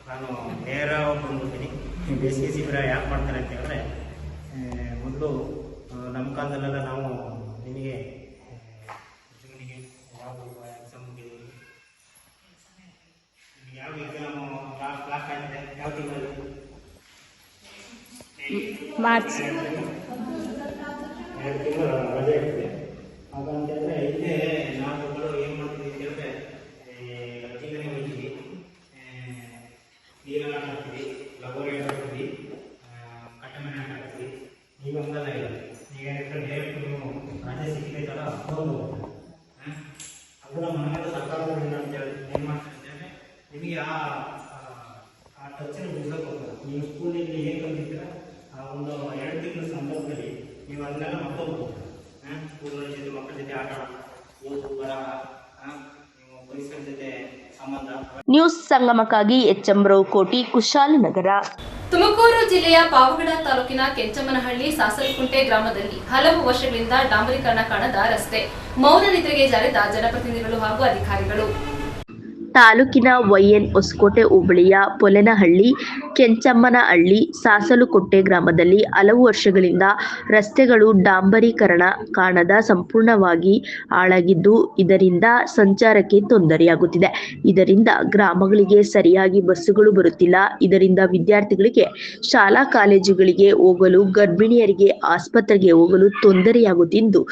ನಾನು ನೇರ ಬಂದ್ಬಿಡ್ತೀನಿ. ಬೇಸಿಗೆ ಶಿಬಿರ ಯಾಕೆ ಮಾಡ್ತಾರೆ ಅಂತ ಹೇಳಿದ್ರೆ, ಮೊದಲು ನಮ್ಮ ಕಾಲದಲ್ಲೆಲ್ಲ ನಾವು ನಿಮಗೆ ಜೂನಿಗೆ ಯಾವ ಎಕ್ಸಾಮ್ಗೆ ಯಾವ ಎಕ್ಸಾಮು ಕ್ಲಾಸ್ ಆಗಿದೆ, ಯಾವ ತಿಂಗಳಲ್ಲಿ ಮಾರ್ಚ್ 2 ತಿಂಗಳು ರಜೆ ಇರ್ತದೆ. ಹಾಗಂತಂದರೆ ಇಲ್ಲೇ ನಾವುಗಳು ಏನು ಮಾಡ್ತೀವಿ ಅಂತ ಹೇಳಿದ್ರೆ, ತಿಂಗಳಿಗೆ ಹೋಗ್ತೀವಿ, ನೀರೆಲ್ಲ ಹಾಕ್ತೀವಿ, ಲಗೋರಿ ಹಾಕ್ತೀವಿ, ಕಟ್ಟಮನೆ ಹಾಕ್ತೀವಿ. ಈಗ ಹಂಗಲ್ಲ ಇಲ್ಲ. ಈಗ ಡೈರೆಕ್ಟ್ ನೀವು ರಜೆ ಸಿಕ್ಕಿದೈತಲ್ಲ ಅದೊಂದು ಅದನ್ನ ಮನೆಯಲ್ಲ ಸರ್ಕಾರದಿಂದ ಅಂತ ಹೇಳಿ ಏನು ಮಾಡ್ತಾರೆ ಅಂತಂದರೆ, ನಿಮಗೆ ಆ ಟಚ್ಚನ್ನು ಬಿಡ್ಸೋಕೆ ಹೋಗ್ತಾರೆ. ನೀವು ಸ್ಕೂಲಿಂದ ಏನು ಕಲಿತೀರ ಆ ಒಂದು 2 ತಿಂಗಳ ಸಂದರ್ಭದಲ್ಲಿ ನೀವು ಅದನ್ನೆಲ್ಲ ಮಕ್ಕಳು ಸ್ಕೂಲ್ ಜೊತೆ ಮಕ್ಕಳ ಜೊತೆ ಆಟ ಓದು ಬರಹ, ನೀವು ಪರಿಸರ ಜೊತೆ ಸಂಬಂಧ. News ಸಂಗಮಕ್ಕಾಗಿ HM. ಕೋಟಿ, ಕುಶಾಲನಗರ. ತುಮಕೂರು ಜಿಲ್ಲೆಯ ಪಾವಗಡ ತಾಲೂಕಿನ ಕೆಂಚಮ್ಮನಹಳ್ಳಿ ಸಾಸಲಕುಂಟೆ ಗ್ರಾಮದಲ್ಲಿ ಹಲವು ವರ್ಷಗಳಿಂದ ಡಾಂಬರೀಕರಣ ಕಾಣದ ರಸ್ತೆ ಮೌನ ನಿದ್ರೆಗೆ ಜಾರಿದ ಜನಪ್ರತಿನಿಧಿಗಳು ಹಾಗೂ ಅಧಿಕಾರಿಗಳು. ತಾಲೂಕಿನ ವೈಎನ್ ಹೊಸಕೋಟೆ ಹೋಬಳಿಯ ಪೊಲೆನಹಳ್ಳಿ, ಕೆಂಚಮ್ಮನಹಳ್ಳಿ, ಸಾಸಲುಕೊಟ್ಟೆ ಗ್ರಾಮದಲ್ಲಿ ಹಲವು ವರ್ಷಗಳಿಂದ ರಸ್ತೆಗಳು ಡಾಂಬರೀಕರಣ ಕಾಣದ ಸಂಪೂರ್ಣವಾಗಿ ಹಾಳಾಗಿದ್ದು, ಇದರಿಂದ ಸಂಚಾರಕ್ಕೆ ತೊಂದರೆಯಾಗುತ್ತಿದೆ. ಇದರಿಂದ ಗ್ರಾಮಗಳಿಗೆ ಸರಿಯಾಗಿ ಬಸ್ಸುಗಳು ಬರುತ್ತಿಲ್ಲ. ಇದರಿಂದ ವಿದ್ಯಾರ್ಥಿಗಳಿಗೆ ಶಾಲಾ ಕಾಲೇಜುಗಳಿಗೆ ಹೋಗಲು, ಗರ್ಭಿಣಿಯರಿಗೆ ಆಸ್ಪತ್ರೆಗೆ ಹೋಗಲು ತೊಂದರೆಯಾಗುತ್ತಿದ್ದು,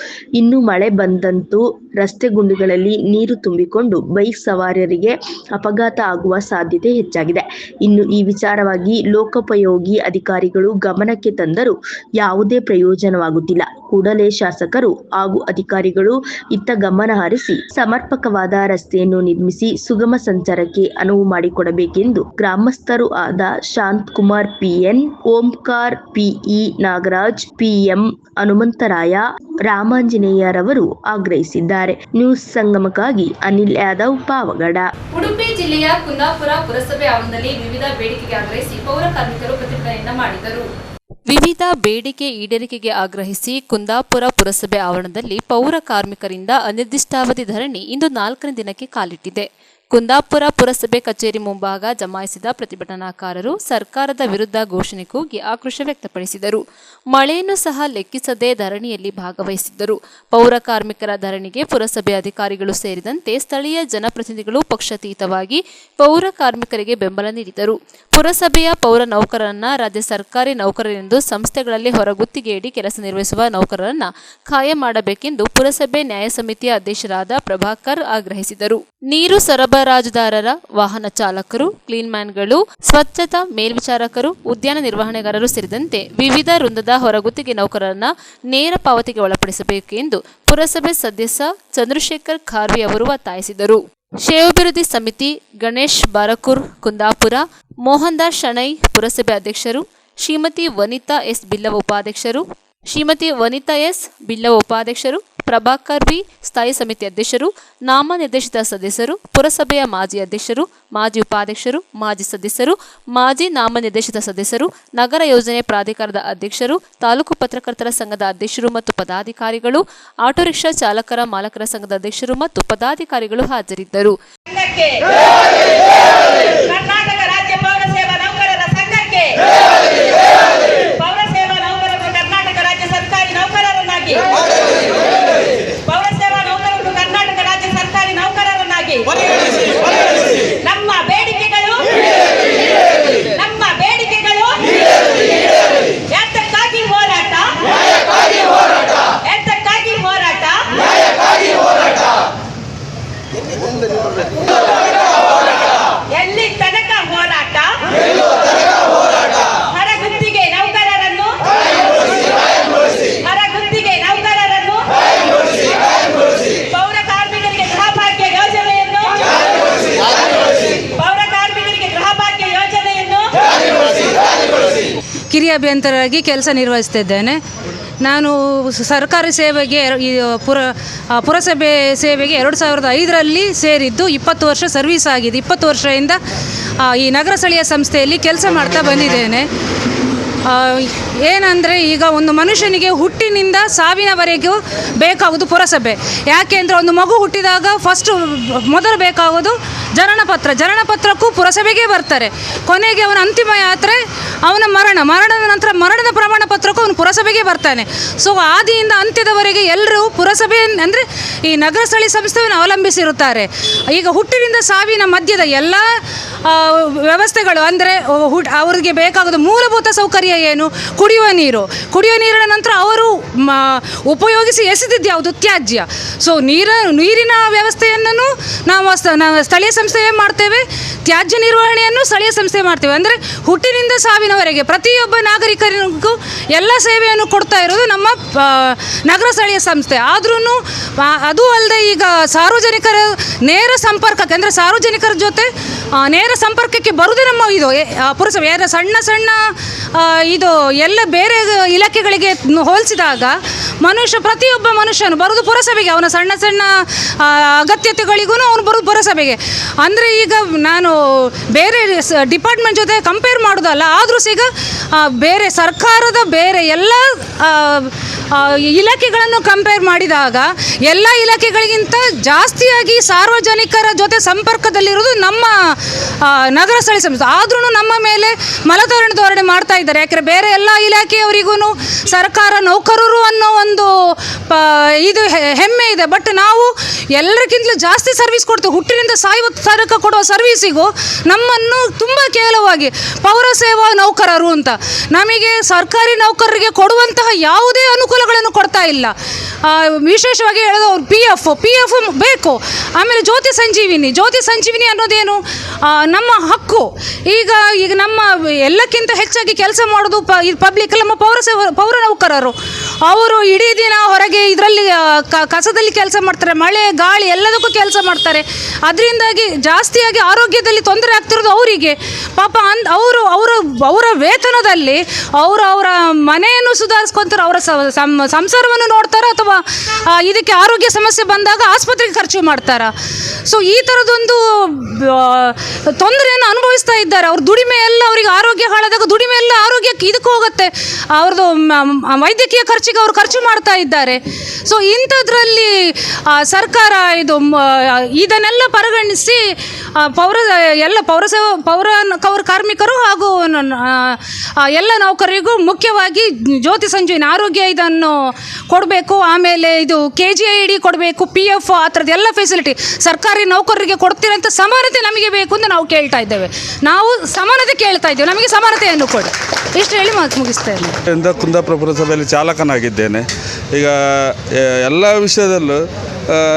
ಇನ್ನು ಮಳೆ ಬಂದಂತೂ ರಸ್ತೆ ಗುಂಡಿಗಳಲ್ಲಿ ನೀರು ತುಂಬಿಕೊಂಡು ಬೈಕ್ ಸವಾರರಿಗೆ ಅಪಘಾತ ಆಗುವ ಸಾಧ್ಯತೆ ಹೆಚ್ಚಾಗಿದೆ. ಇನ್ನು ಈ ವಿಚಾರವಾಗಿ ಲೋಕೋಪಯೋಗಿ ಅಧಿಕಾರಿಗಳು ಗಮನಕ್ಕೆ ತಂದರೂ ಯಾವುದೇ ಪ್ರಯೋಜನವಾಗುತ್ತಿಲ್ಲ. ಕೂಡಲೇ ಶಾಸಕರು ಹಾಗೂ ಅಧಿಕಾರಿಗಳು ಇತ್ತ ಗಮನ ಹರಿಸಿ ಸಮರ್ಪಕವಾದ ರಸ್ತೆಯನ್ನು ನಿರ್ಮಿಸಿ ಸುಗಮ ಸಂಚಾರಕ್ಕೆ ಅನುವು ಮಾಡಿಕೊಡಬೇಕೆಂದು ಗ್ರಾಮಸ್ಥರು ಆದ Shantakumar P N, Omkar P E, Nagaraj P M, Hanumantharaya, ರಾಮಾಂಜನೇಯರವರು ಆಗ್ರಹಿಸಿದ್ದಾರೆ. ನ್ಯೂಸ್ ಸಂಗಮಕ್ಕಾಗಿ ಅನಿಲ್ ಯಾದವ್, ಪಾವಗಡ. ಉಡುಪಿ ಜಿಲ್ಲೆಯ ಕುಂದಾಪುರ ಪುರಸಭೆ ಆವರಣದಲ್ಲಿ ವಿವಿಧ ಬೇಡಿಕೆಗೆ ಆಗ್ರಹಿಸಿ ಪೌರ ಕಾರ್ಮಿಕರು ಪ್ರತಿಭಟನೆಯನ್ನ ಮಾಡಿದರು. ವಿವಿಧ ಬೇಡಿಕೆ ಈಡೇರಿಕೆಗೆ ಆಗ್ರಹಿಸಿ ಕುಂದಾಪುರ ಪುರಸಭೆ ಆವರಣದಲ್ಲಿ ಪೌರ ಕಾರ್ಮಿಕರಿಂದ ಅನಿರ್ದಿಷ್ಟಾವಧಿ ಧರಣಿ ಇಂದು 4ನೇ ದಿನಕ್ಕೆ ಕಾಲಿಟ್ಟಿದೆ. ಕುಂದಾಪುರ ಪುರಸಭೆ ಕಚೇರಿ ಮುಂಭಾಗ ಜಮಾಯಿಸಿದ ಪ್ರತಿಭಟನಾಕಾರರು ಸರ್ಕಾರದ ವಿರುದ್ಧ ಘೋಷಣೆ ಕೂಗಿ ಆಕ್ರೋಶ ವ್ಯಕ್ತಪಡಿಸಿದರು. ಮಳೆಯನ್ನು ಸಹ ಲೆಕ್ಕಿಸದೆ ಧರಣಿಯಲ್ಲಿ ಭಾಗವಹಿಸಿದ್ದರು. ಪೌರ ಕಾರ್ಮಿಕರ ಧರಣಿಗೆ ಪುರಸಭೆ ಅಧಿಕಾರಿಗಳು ಸೇರಿದಂತೆ ಸ್ಥಳೀಯ ಜನಪ್ರತಿನಿಧಿಗಳು ಪಕ್ಷಾತೀತವಾಗಿ ಪೌರ ಕಾರ್ಮಿಕರಿಗೆ ಬೆಂಬಲ ನೀಡಿದರು. ಪುರಸಭೆಯ ಪೌರ ನೌಕರರನ್ನ ರಾಜ್ಯ ಸರ್ಕಾರಿ ನೌಕರರೆಂದು ಸಂಸ್ಥೆಗಳಲ್ಲಿ ಹೊರಗುತ್ತಿಗೆಯಡಿ ಕೆಲಸ ನಿರ್ವಹಿಸುವ ನೌಕರರನ್ನ ಕಾಯಂ ಮಾಡಬೇಕೆಂದು ಪುರಸಭೆ ನ್ಯಾಯ ಸಮಿತಿಯ ಅಧ್ಯಕ್ಷರಾದ ಪ್ರಭಾಕರ್ ಆಗ್ರಹಿಸಿದರು. ನೀರು ಸರಬರಾಜುದಾರರ, ವಾಹನ ಚಾಲಕರು, ಕ್ಲೀನ್ಮ್ಯಾನ್ಗಳು, ಸ್ವಚ್ಛತಾ ಮೇಲ್ವಿಚಾರಕರು, ಉದ್ಯಾನ ನಿರ್ವಹಣೆಗಾರರು ಸೇರಿದಂತೆ ವಿವಿಧ ವೃಂದದ ಹೊರಗುತ್ತಿಗೆ ನೌಕರರನ್ನ ನೇರ ಪಾವತಿಗೆ ಒಳಪಡಿಸಬೇಕು ಎಂದು ಪುರಸಭೆ ಸದಸ್ಯ ಚಂದ್ರಶೇಖರ್ ಖಾರ್ವಿ ಅವರು ಒತ್ತಾಯಿಸಿದರು. ಕ್ಷೇಮಾಭಿವೃದ್ಧಿ ಸಮಿತಿ ಗಣೇಶ್ ಬಾರಕೂರ್ ಕುಂದಾಪುರ, ಮೋಹನ್ ದಾಸ್ ಶಣೈ ಪುರಸಭೆ ಅಧ್ಯಕ್ಷರು, ಶ್ರೀಮತಿ ವನಿತಾ ಎಸ್ ಬಿಲ್ಲವ ಉಪಾಧ್ಯಕ್ಷರು, ಪ್ರಭಾಕರ್ ವಿ ಸ್ಥಾಯಿ ಸಮಿತಿ ಅಧ್ಯಕ್ಷರು, ನಾಮನಿರ್ದೇಶಿತ ಸದಸ್ಯರು, ಪುರಸಭೆಯ ಮಾಜಿ ಅಧ್ಯಕ್ಷರು, ಮಾಜಿ ಉಪಾಧ್ಯಕ್ಷರು, ಮಾಜಿ ಸದಸ್ಯರು, ಮಾಜಿ ನಾಮನಿರ್ದೇಶಿತ ಸದಸ್ಯರು, ನಗರ ಯೋಜನೆ ಪ್ರಾಧಿಕಾರದ ಅಧ್ಯಕ್ಷರು, ತಾಲೂಕು ಪತ್ರಕರ್ತರ ಸಂಘದ ಅಧ್ಯಕ್ಷರು ಮತ್ತು ಪದಾಧಿಕಾರಿಗಳು, ಆಟೋ ರಿಕ್ಷಾ ಚಾಲಕರ ಮಾಲಕರ ಸಂಘದ ಅಧ್ಯಕ್ಷರು ಮತ್ತು ಪದಾಧಿಕಾರಿಗಳು ಹಾಜರಿದ್ದರು. ಕರ್ನಾಟಕ ರಾಜ್ಯ ಪೌರ ಸೇವಾ ನೌಕರರ ಸಂಘಕ್ಕೆ ಪೌರ ಸೇವಾ ನೌಕರರು ಕರ್ನಾಟಕ ರಾಜ್ಯ ಸರ್ಕಾರಿ ನೌಕರರನ್ನಾಗಿ ನಮ್ಮ ಬೇಡಿಕೆಗಳು ಎಲ್ಲಿ ತನಕ ಹೋರಾಟ, ಹೊರಗುತ್ತಿಗೆ ನೌಕರರನ್ನು, ಹೊರಗುತ್ತಿಗೆ ನೌಕರರನ್ನು, ಪೌರ ಕಾರ್ಮಿಕರಿಗೆ ಗೃಹಭಾಗ್ಯ ಯೋಜನೆಯನ್ನು, ಪೌರ ಕಾರ್ಮಿಕರಿಗೆ ಗೃಹಭಾಗ್ಯ ಯೋಜನೆಯನ್ನು. ಕಿರಿಯ ಅಭಿಯಂತರಾಗಿ ಕೆಲಸ ನಿರ್ವಹಿಸ್ತಿದ್ದೇನೆ. ನಾನು ಸರ್ಕಾರಿ ಸೇವೆಗೆ ಪುರಸಭೆ ಸೇವೆಗೆ 2005ರಲ್ಲಿ ಸೇರಿದ್ದು 20 ವರ್ಷ ಸರ್ವಿಸ್ ಆಗಿದೆ. 20 ವರ್ಷದಿಂದ ಈ ನಗರ ಸ್ಥಳೀಯ ಸಂಸ್ಥೆಯಲ್ಲಿ ಕೆಲಸ ಮಾಡ್ತಾ ಬಂದಿದ್ದೇನೆ. ಏನಂದರೆ ಈಗ ಒಂದು ಮನುಷ್ಯನಿಗೆ ಹುಟ್ಟಿನಿಂದ ಸಾವಿನವರೆಗೂ ಬೇಕಾಗುವುದು ಪುರಸಭೆ. ಯಾಕೆಂದರೆ ಒಂದು ಮಗು ಹುಟ್ಟಿದಾಗ ಮೊದಲು ಬೇಕಾಗೋದು ಜನನಪತ್ರಕ್ಕೂ ಪುರಸಭೆಗೆ ಬರ್ತಾರೆ. ಕೊನೆಗೆ ಅವನ ಅಂತಿಮ ಯಾತ್ರೆ ಅವನ ಮರಣದ ನಂತರ ಮರಣದ ಪ್ರಮಾಣ ಪತ್ರಕ್ಕೂ ಅವನು ಪುರಸಭೆಗೆ ಬರ್ತಾನೆ. ಸೊ ಆದಿಯಿಂದ ಅಂತ್ಯದವರೆಗೆ ಎಲ್ಲರೂ ಪುರಸಭೆ ಅಂದರೆ ಈ ನಗರ ಸ್ಥಳೀಯ ಸಂಸ್ಥೆಯನ್ನು ಅವಲಂಬಿಸಿರುತ್ತಾರೆ. ಈಗ ಹುಟ್ಟಿನಿಂದ ಸಾವಿನ ಮಧ್ಯದ ಎಲ್ಲ ವ್ಯವಸ್ಥೆಗಳು ಅಂದರೆ ಅವರಿಗೆ ಬೇಕಾಗೋದು ಮೂಲಭೂತ ಸೌಕರ್ಯ ಏನು, ಕುಡಿಯುವ ನೀರಿನ ನಂತರ ಅವರು ಉಪಯೋಗಿಸಿ ಎಸೆದಿದ್ದು ಯಾವುದು, ತ್ಯಾಜ್ಯ. ಸೊ ನೀರಿನ ವ್ಯವಸ್ಥೆಯನ್ನು ನಾವು ಸ್ಥಳೀಯ ಸಂಸ್ಥೆ ಮಾಡ್ತೇವೆ, ತ್ಯಾಜ್ಯ ನಿರ್ವಹಣೆಯನ್ನು ಸ್ಥಳೀಯ ಸಂಸ್ಥೆ ಮಾಡ್ತೇವೆ. ಅಂದರೆ ಹುಟ್ಟಿನಿಂದ ಸಾವಿನವರೆಗೆ ಪ್ರತಿಯೊಬ್ಬ ನಾಗರಿಕರಿಗೂ ಎಲ್ಲ ಸೇವೆಯನ್ನು ಕೊಡ್ತಾ ಇರೋದು ನಮ್ಮ ನಗರ ಸ್ಥಳೀಯ ಸಂಸ್ಥೆ. ಆದ್ರೂ ಅದು ಅಲ್ಲದೆ ಈಗ ಸಾರ್ವಜನಿಕರ ನೇರ ಸಂಪರ್ಕಕ್ಕೆ ಅಂದರೆ ಸಾರ್ವಜನಿಕರ ಜೊತೆ ನೇರ ಸಂಪರ್ಕಕ್ಕೆ ಬರುವುದೇ ನಮ್ಮ ಇದು ಪುರಸಭೆ. ಸಣ್ಣ ಇದು ಎಲ್ಲ ಬೇರೆ ಇಲಾಖೆಗಳಿಗೆ ಹೋಲಿಸಿದಾಗ ಪ್ರತಿಯೊಬ್ಬ ಮನುಷ್ಯನು ಬರೋದು ಪುರಸಭೆಗೆ, ಅವನ ಸಣ್ಣ ಅಗತ್ಯತೆಗಳಿಗೂ ಅವನು ಬರೋದು ಪುರಸಭೆಗೆ. ಅಂದರೆ ಈಗ ನಾನು ಬೇರೆ ಡಿಪಾರ್ಟ್ಮೆಂಟ್ ಜೊತೆ ಕಂಪೇರ್ ಮಾಡೋದಲ್ಲ, ಆದರೂ ಸಹ ಬೇರೆ ಸರ್ಕಾರದ ಬೇರೆ ಎಲ್ಲ ಇಲಾಖೆಗಳನ್ನು ಕಂಪೇರ್ ಮಾಡಿದಾಗ ಎಲ್ಲ ಇಲಾಖೆಗಳಿಗಿಂತ ಜಾಸ್ತಿಯಾಗಿ ಸಾರ್ವಜನಿಕರ ಜೊತೆ ಸಂಪರ್ಕದಲ್ಲಿರೋದು ನಮ್ಮ ನಗರ ಸ್ಥಳೀಯ ಸಂಸ್ಥೆ. ಆದ್ರೂ ನಮ್ಮ ಮೇಲೆ ಧೋರಣೆ ಮಾಡ್ತಾ ಇದ್ದಾರೆ. ಯಾಕೆಂದರೆ ಬೇರೆ ಎಲ್ಲ ಇಲಾಖೆಯವರಿಗೂ ಸರ್ಕಾರ ನೌಕರರು ಅನ್ನೋ ಒಂದು ಇದು ಹೆಮ್ಮೆ ಇದೆ. ಬಟ್ ನಾವು ಎಲ್ಲರಿಗಿಂತಲೂ ಜಾಸ್ತಿ ಸರ್ವಿಸ್ ಕೊಡ್ತೇವೆ. ಹುಟ್ಟಿನಿಂದ ಸಾಯುವ ತನಕ ಕೊಡುವ ಸರ್ವಿಸಿಗೂ ನಮ್ಮನ್ನು ತುಂಬ ಕೇವಲವಾಗಿ ಪೌರ ಸೇವಾ ನೌಕರರು ಅಂತ ನಮಗೆ ಸರ್ಕಾರಿ ನೌಕರರಿಗೆ ಕೊಡುವಂತಹ ಯಾವುದೇ ಅನುಕೂಲಗಳನ್ನು ಕೊಡ್ತಾ ಇಲ್ಲ. ವಿಶೇಷವಾಗಿ ಹೇಳೋದು ಅವ್ರು ಪಿ ಎಫ್ ಬೇಕು. ಆಮೇಲೆ ಜ್ಯೋತಿ ಸಂಜೀವಿನಿ ಅನ್ನೋದೇನು, ನಮ್ಮ ಹಕ್ಕು. ಈಗ ನಮ್ಮ ಎಲ್ಲಕ್ಕಿಂತ ಹೆಚ್ಚಾಗಿ ಕೆಲಸ ಮಾಡೋದು ಪಬ್ಲಿಕ್ ನಮ್ಮ ಪೌರ ನೌಕರರು. ಅವರು ಇಡೀ ದಿನ ಹೊರಗೆ ಇದರಲ್ಲಿ ಕಸದಲ್ಲಿ ಕೆಲಸ ಮಾಡ್ತಾರೆ, ಮಳೆ ಗಾಳಿ ಎಲ್ಲದಕ್ಕೂ ಕೆಲಸ ಮಾಡ್ತಾರೆ. ಅದರಿಂದಾಗಿ ಜಾಸ್ತಿಯಾಗಿ ಆರೋಗ್ಯದಲ್ಲಿ ತೊಂದರೆ ಆಗ್ತಿರೋದು ಅವರಿಗೆ. ಪಾಪ ಅವರ ವೇತನದಲ್ಲಿ ಅವರ ಮನೆಯನ್ನು ಸುಧಾರಿಸ್ಕೊಂತಾರೆ, ಅವರ ಸಂಸಾರವನ್ನು ನೋಡ್ತಾರೆ, ಅಥವಾ ಇದಕ್ಕೆ ಆರೋಗ್ಯ ಸಮಸ್ಯೆ ಬಂದಾಗ ಆಸ್ಪತ್ರೆಗೆ ಖರ್ಚು ಮಾಡ್ತಾರ. ಸೊ ಈ ಥರದೊಂದು ತೊಂದರೆಯನ್ನು ಅನುಭವಿಸ್ತಾ ಇದ್ದಾರೆ. ಅವ್ರ ದುಡಿಮೆ ಎಲ್ಲ ಅವರಿಗೆ ಆರೋಗ್ಯ ಹಾಳಾದಾಗ ದುಡಿಮೆ ಎಲ್ಲ ಆರೋಗ್ಯಕ್ಕೆ ಇದಕ್ಕೆ ಹೋಗುತ್ತೆ, ಅವ್ರದ್ದು ವೈದ್ಯಕೀಯ ಖರ್ಚಿಗೆ ಅವರು ಖರ್ಚು ಮಾಡ್ತಾ ಇದ್ದಾರೆ. ಸೊ ಇಂಥದ್ರಲ್ಲಿ ಸರ್ಕಾರ ಇದನ್ನೆಲ್ಲ ಪರಿಗಣಿಸಿ ಪೌರ ಕಾರ್ಮಿಕರು ಹಾಗೂ ಎಲ್ಲ ನೌಕರರಿಗೂ ಮುಖ್ಯವಾಗಿ ಜ್ಯೋತಿ ಸಂಜೀವಿನಿ ಆರೋಗ್ಯ ಇದನ್ನು ಕೊಡಬೇಕು. ಆಮೇಲೆ ಇದು KGID ಕೊಡಬೇಕು, PF ಆ ಥರದ್ದು ಎಲ್ಲ ಫೆಸಿಲಿಟಿ ಸರ್ಕಾರಿ ನೌಕರರಿಗೆ ಕೊಡ್ತೀರಂತ ಸಮಾನತೆ ನಮಗೆ ಬೇಕು ಅಂತ ನಾವು ಕೇಳ್ತಾ ಇದ್ದೇವೆ. ನಾವು ಸಮಾನತೆ ಕೇಳ್ತಾ ಇದ್ದೇವೆ, ನಮಗೆ ಸಮಾನತೆಯನ್ನು ಕೊಡಿ. ಇಷ್ಟು ಹೇಳಿ ಮುಗಿಸ್ತೇನೆ. ಕುಂದಾಪುರ ಪುರಸಭೆಯಲ್ಲಿ ಚಾಲಕನಾಗಿದ್ದೇನೆ. ಈಗ ಎಲ್ಲ ವಿಷಯದಲ್ಲೂ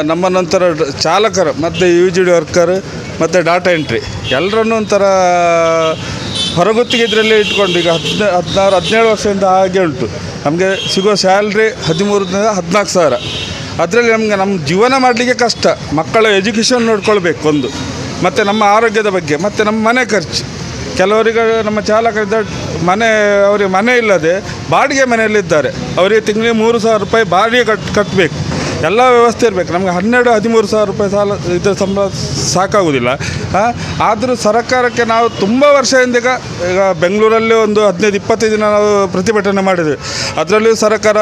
ನಮ್ಮ ನಂತರ ಚಾಲಕರು ಮತ್ತು UGD ವರ್ಕರ್ ಮತ್ತು ಡಾಟಾ ಎಂಟ್ರಿ ಎಲ್ಲರನ್ನೂ ಒಂಥರ ಹೊರಗುತ್ತಿಗೆ ಇದರಲ್ಲಿ ಇಟ್ಕೊಂಡು ಈಗ 16-17 ವರ್ಷದಿಂದ ಹಾಗೆ ಉಂಟು. ನಮಗೆ ಸಿಗೋ ಸ್ಯಾಲ್ರಿ 13,000-14,000 ಸಾವಿರ. ಅದರಲ್ಲಿ ನಮ್ಮ ಜೀವನ ಮಾಡಲಿಕ್ಕೆ ಕಷ್ಟ. ಮಕ್ಕಳ ಎಜುಕೇಷನ್ ನೋಡ್ಕೊಳ್ಬೇಕು ಒಂದು, ಮತ್ತು ನಮ್ಮ ಆರೋಗ್ಯದ ಬಗ್ಗೆ, ಮತ್ತು ನಮ್ಮ ಮನೆ ಖರ್ಚು. ಕೆಲವರಿಗೆ ನಮ್ಮ ಚಾಲಕರಿದ್ದ ಅವರಿಗೆ ಮನೆ ಇಲ್ಲದೆ ಬಾಡಿಗೆ ಮನೆಯಲ್ಲಿದ್ದಾರೆ. ಅವರಿಗೆ ತಿಂಗಳಿಗೆ 3,000 ರೂಪಾಯಿ ಬಾಡಿಗೆ ಕಟ್ಟಬೇಕು. ಎಲ್ಲ ವ್ಯವಸ್ಥೆ ಇರಬೇಕು. ನಮಗೆ 12-13 ಸಾವಿರ ರೂಪಾಯಿ ಇದರ ಸಂಬಳ ಸಾಕಾಗೋದಿಲ್ಲ. ಆದರೂ ಸರ್ಕಾರಕ್ಕೆ ನಾವು ತುಂಬ ವರ್ಷದಿಂದ ಈಗ ಬೆಂಗಳೂರಲ್ಲಿ ಒಂದು 15-20 ದಿನ ನಾವು ಪ್ರತಿಭಟನೆ ಮಾಡಿದ್ವಿ. ಅದರಲ್ಲಿಯೂ ಸರ್ಕಾರ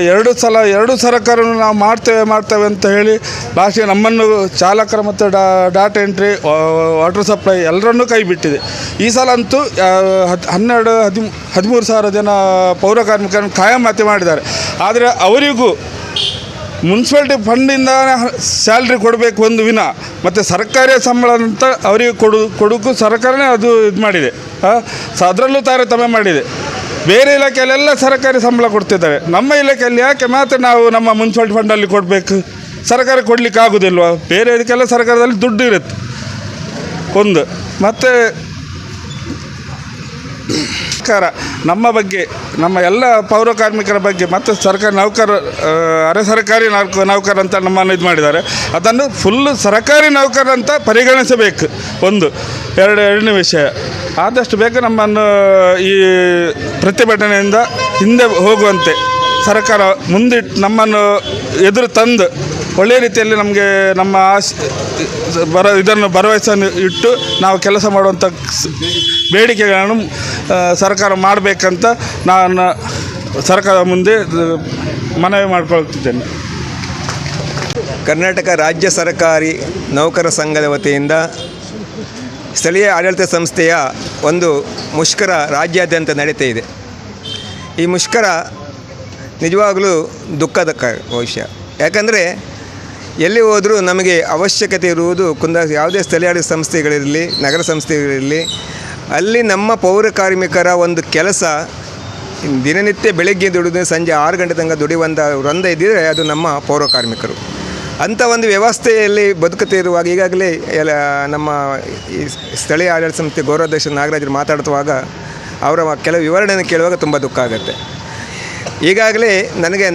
2 ಸರ್ಕಾರವನ್ನು ನಾವು ಮಾಡ್ತೇವೆ ಅಂತ ಹೇಳಿ ಲಾಸ್ಟಿಗೆ ನಮ್ಮನ್ನು ಚಾಲಕರ ಮತ್ತು ಡಾಟಾ ಎಂಟ್ರಿ, ವಾಟರ್ ಸಪ್ಲೈ ಎಲ್ಲರನ್ನೂ ಕೈ ಬಿಟ್ಟಿದೆ. ಈ ಸಲ ಅಂತೂ 12-13 ಸಾವಿರ ಜನ ಪೌರ ಕಾರ್ಮಿಕರನ್ನು ಖಾಯಮಾತಿ ಮಾಡಿದ್ದಾರೆ. ಆದರೆ ಅವರಿಗೂ ಮುನ್ಸಿಪಾಲ್ಟಿ ಫಂಡಿಂದ ಸ್ಯಾಲ್ರಿ ಕೊಡಬೇಕು ಒಂದು ವಿನ, ಮತ್ತು ಸರ್ಕಾರಿ ಸಂಬಳ ಅಂತ ಅವರಿಗೆ ಕೊಡೋಕ್ಕೂ ಸರ್ಕಾರನೇ ಅದು ಇದು ಮಾಡಿದೆ. ಅದರಲ್ಲೂ ತಾರತಮ್ಯ ಮಾಡಿದೆ. ಬೇರೆ ಇಲಾಖೆಯಲ್ಲೆಲ್ಲ ಸರ್ಕಾರಿ ಸಂಬಳ ಕೊಡ್ತಿದ್ದಾರೆ, ನಮ್ಮ ಇಲಾಖೆಯಲ್ಲಿ ಯಾಕೆ ಮಾತ್ರ ನಾವು ನಮ್ಮ ಮುನ್ಸಿಪಾಲ್ಟಿ ಫಂಡಲ್ಲಿ ಕೊಡಬೇಕು? ಸರ್ಕಾರ ಕೊಡಲಿಕ್ಕೆ ಆಗೋದಿಲ್ವ? ಬೇರೆ ಇದಕ್ಕೆಲ್ಲ ಸರ್ಕಾರದಲ್ಲಿ ದುಡ್ಡು ಇರುತ್ತೆ ಒಂದು. ಮತ್ತು ಸರ್ಕಾರ ನಮ್ಮ ಬಗ್ಗೆ, ನಮ್ಮ ಎಲ್ಲ ಪೌರ ಕಾರ್ಮಿಕರ ಬಗ್ಗೆ ಮತ್ತು ಸರ್ಕಾರಿ ನೌಕರ, ಅರೆ ಸರ್ಕಾರಿ ನೌಕರ ಅಂತ ನಮ್ಮನ್ನು ಇದು ಮಾಡಿದ್ದಾರೆ. ಅದನ್ನು ಫುಲ್ಲು ಸರ್ಕಾರಿ ನೌಕರ ಅಂತ ಪರಿಗಣಿಸಬೇಕು ಒಂದು. ಎರಡನೇ ವಿಷಯ, ಆದಷ್ಟು ಬೇಗ ನಮ್ಮನ್ನು ಈ ಪ್ರತಿಭಟನೆಯಿಂದ ಹಿಂದೆ ಹೋಗುವಂತೆ ಸರ್ಕಾರ ಮುಂದಿಟ್ಟು ನಮ್ಮನ್ನು ಎದುರು ತಂದು ಒಳ್ಳೆಯ ರೀತಿಯಲ್ಲಿ ನಮಗೆ ನಮ್ಮ ಇದನ್ನು ಭರವಸೆಯನ್ನು ಇಟ್ಟು ನಾವು ಕೆಲಸ ಮಾಡುವಂಥ ಬೇಡಿಕೆಗಳನ್ನು ಸರ್ಕಾರ ಮಾಡಬೇಕಂತ ನಾನು ಸರ್ಕಾರದ ಮುಂದೆ ಮನವಿ ಮಾಡಿಕೊಳ್ತಿದ್ದೇನೆ. ಕರ್ನಾಟಕ ರಾಜ್ಯ ಸರ್ಕಾರಿ ನೌಕರ ಸಂಘದ ವತಿಯಿಂದ ಸ್ಥಳೀಯ ಆಡಳಿತ ಸಂಸ್ಥೆಯ ಒಂದು ಮುಷ್ಕರ ರಾಜ್ಯಾದ್ಯಂತ ನಡೀತಾ ಇದೆ. ಈ ಮುಷ್ಕರ ನಿಜವಾಗಲೂ ದುಃಖದ ವಿಷಯ. ಯಾಕಂದರೆ ಎಲ್ಲಿ ಹೋದರೂ ನಮಗೆ ಅವಶ್ಯಕತೆ ಇರುವುದು ಯಾವುದೇ ಸ್ಥಳೀಯ ಆಡಳಿತ ಸಂಸ್ಥೆಗಳಿರಲಿ, ನಗರ ಸಂಸ್ಥೆಗಳಿರಲಿ, ಅಲ್ಲಿ ನಮ್ಮ ಪೌರ ಕಾರ್ಮಿಕರ ಒಂದು ಕೆಲಸ ದಿನನಿತ್ಯ ಬೆಳಗ್ಗೆ ದುಡಿದು ಸಂಜೆ 6 ಗಂಟೆ ತನಕ ದುಡಿಯುವಂಥ ವೃಂದ ಇದ್ದರೆ ಅದು ನಮ್ಮ ಪೌರ ಕಾರ್ಮಿಕರು. ಅಂಥ ಒಂದು ವ್ಯವಸ್ಥೆಯಲ್ಲಿ ಬದುಕುತ್ತಿರುವಾಗ ಈಗಾಗಲೇ ನಮ್ಮ ಈ ಸ್ಥಳೀಯ ಆಡಳಿತ ಸಂಸ್ಥೆ ಗೌರವಾಧ್ಯಕ್ಷ ನಾಗರಾಜರು ಮಾತಾಡುವಾಗ ಅವರ ಕೆಲವು ವಿವರಣೆಯನ್ನು ಕೇಳುವಾಗ ತುಂಬ ದುಃಖ ಆಗುತ್ತೆ. ಈಗಾಗಲೇ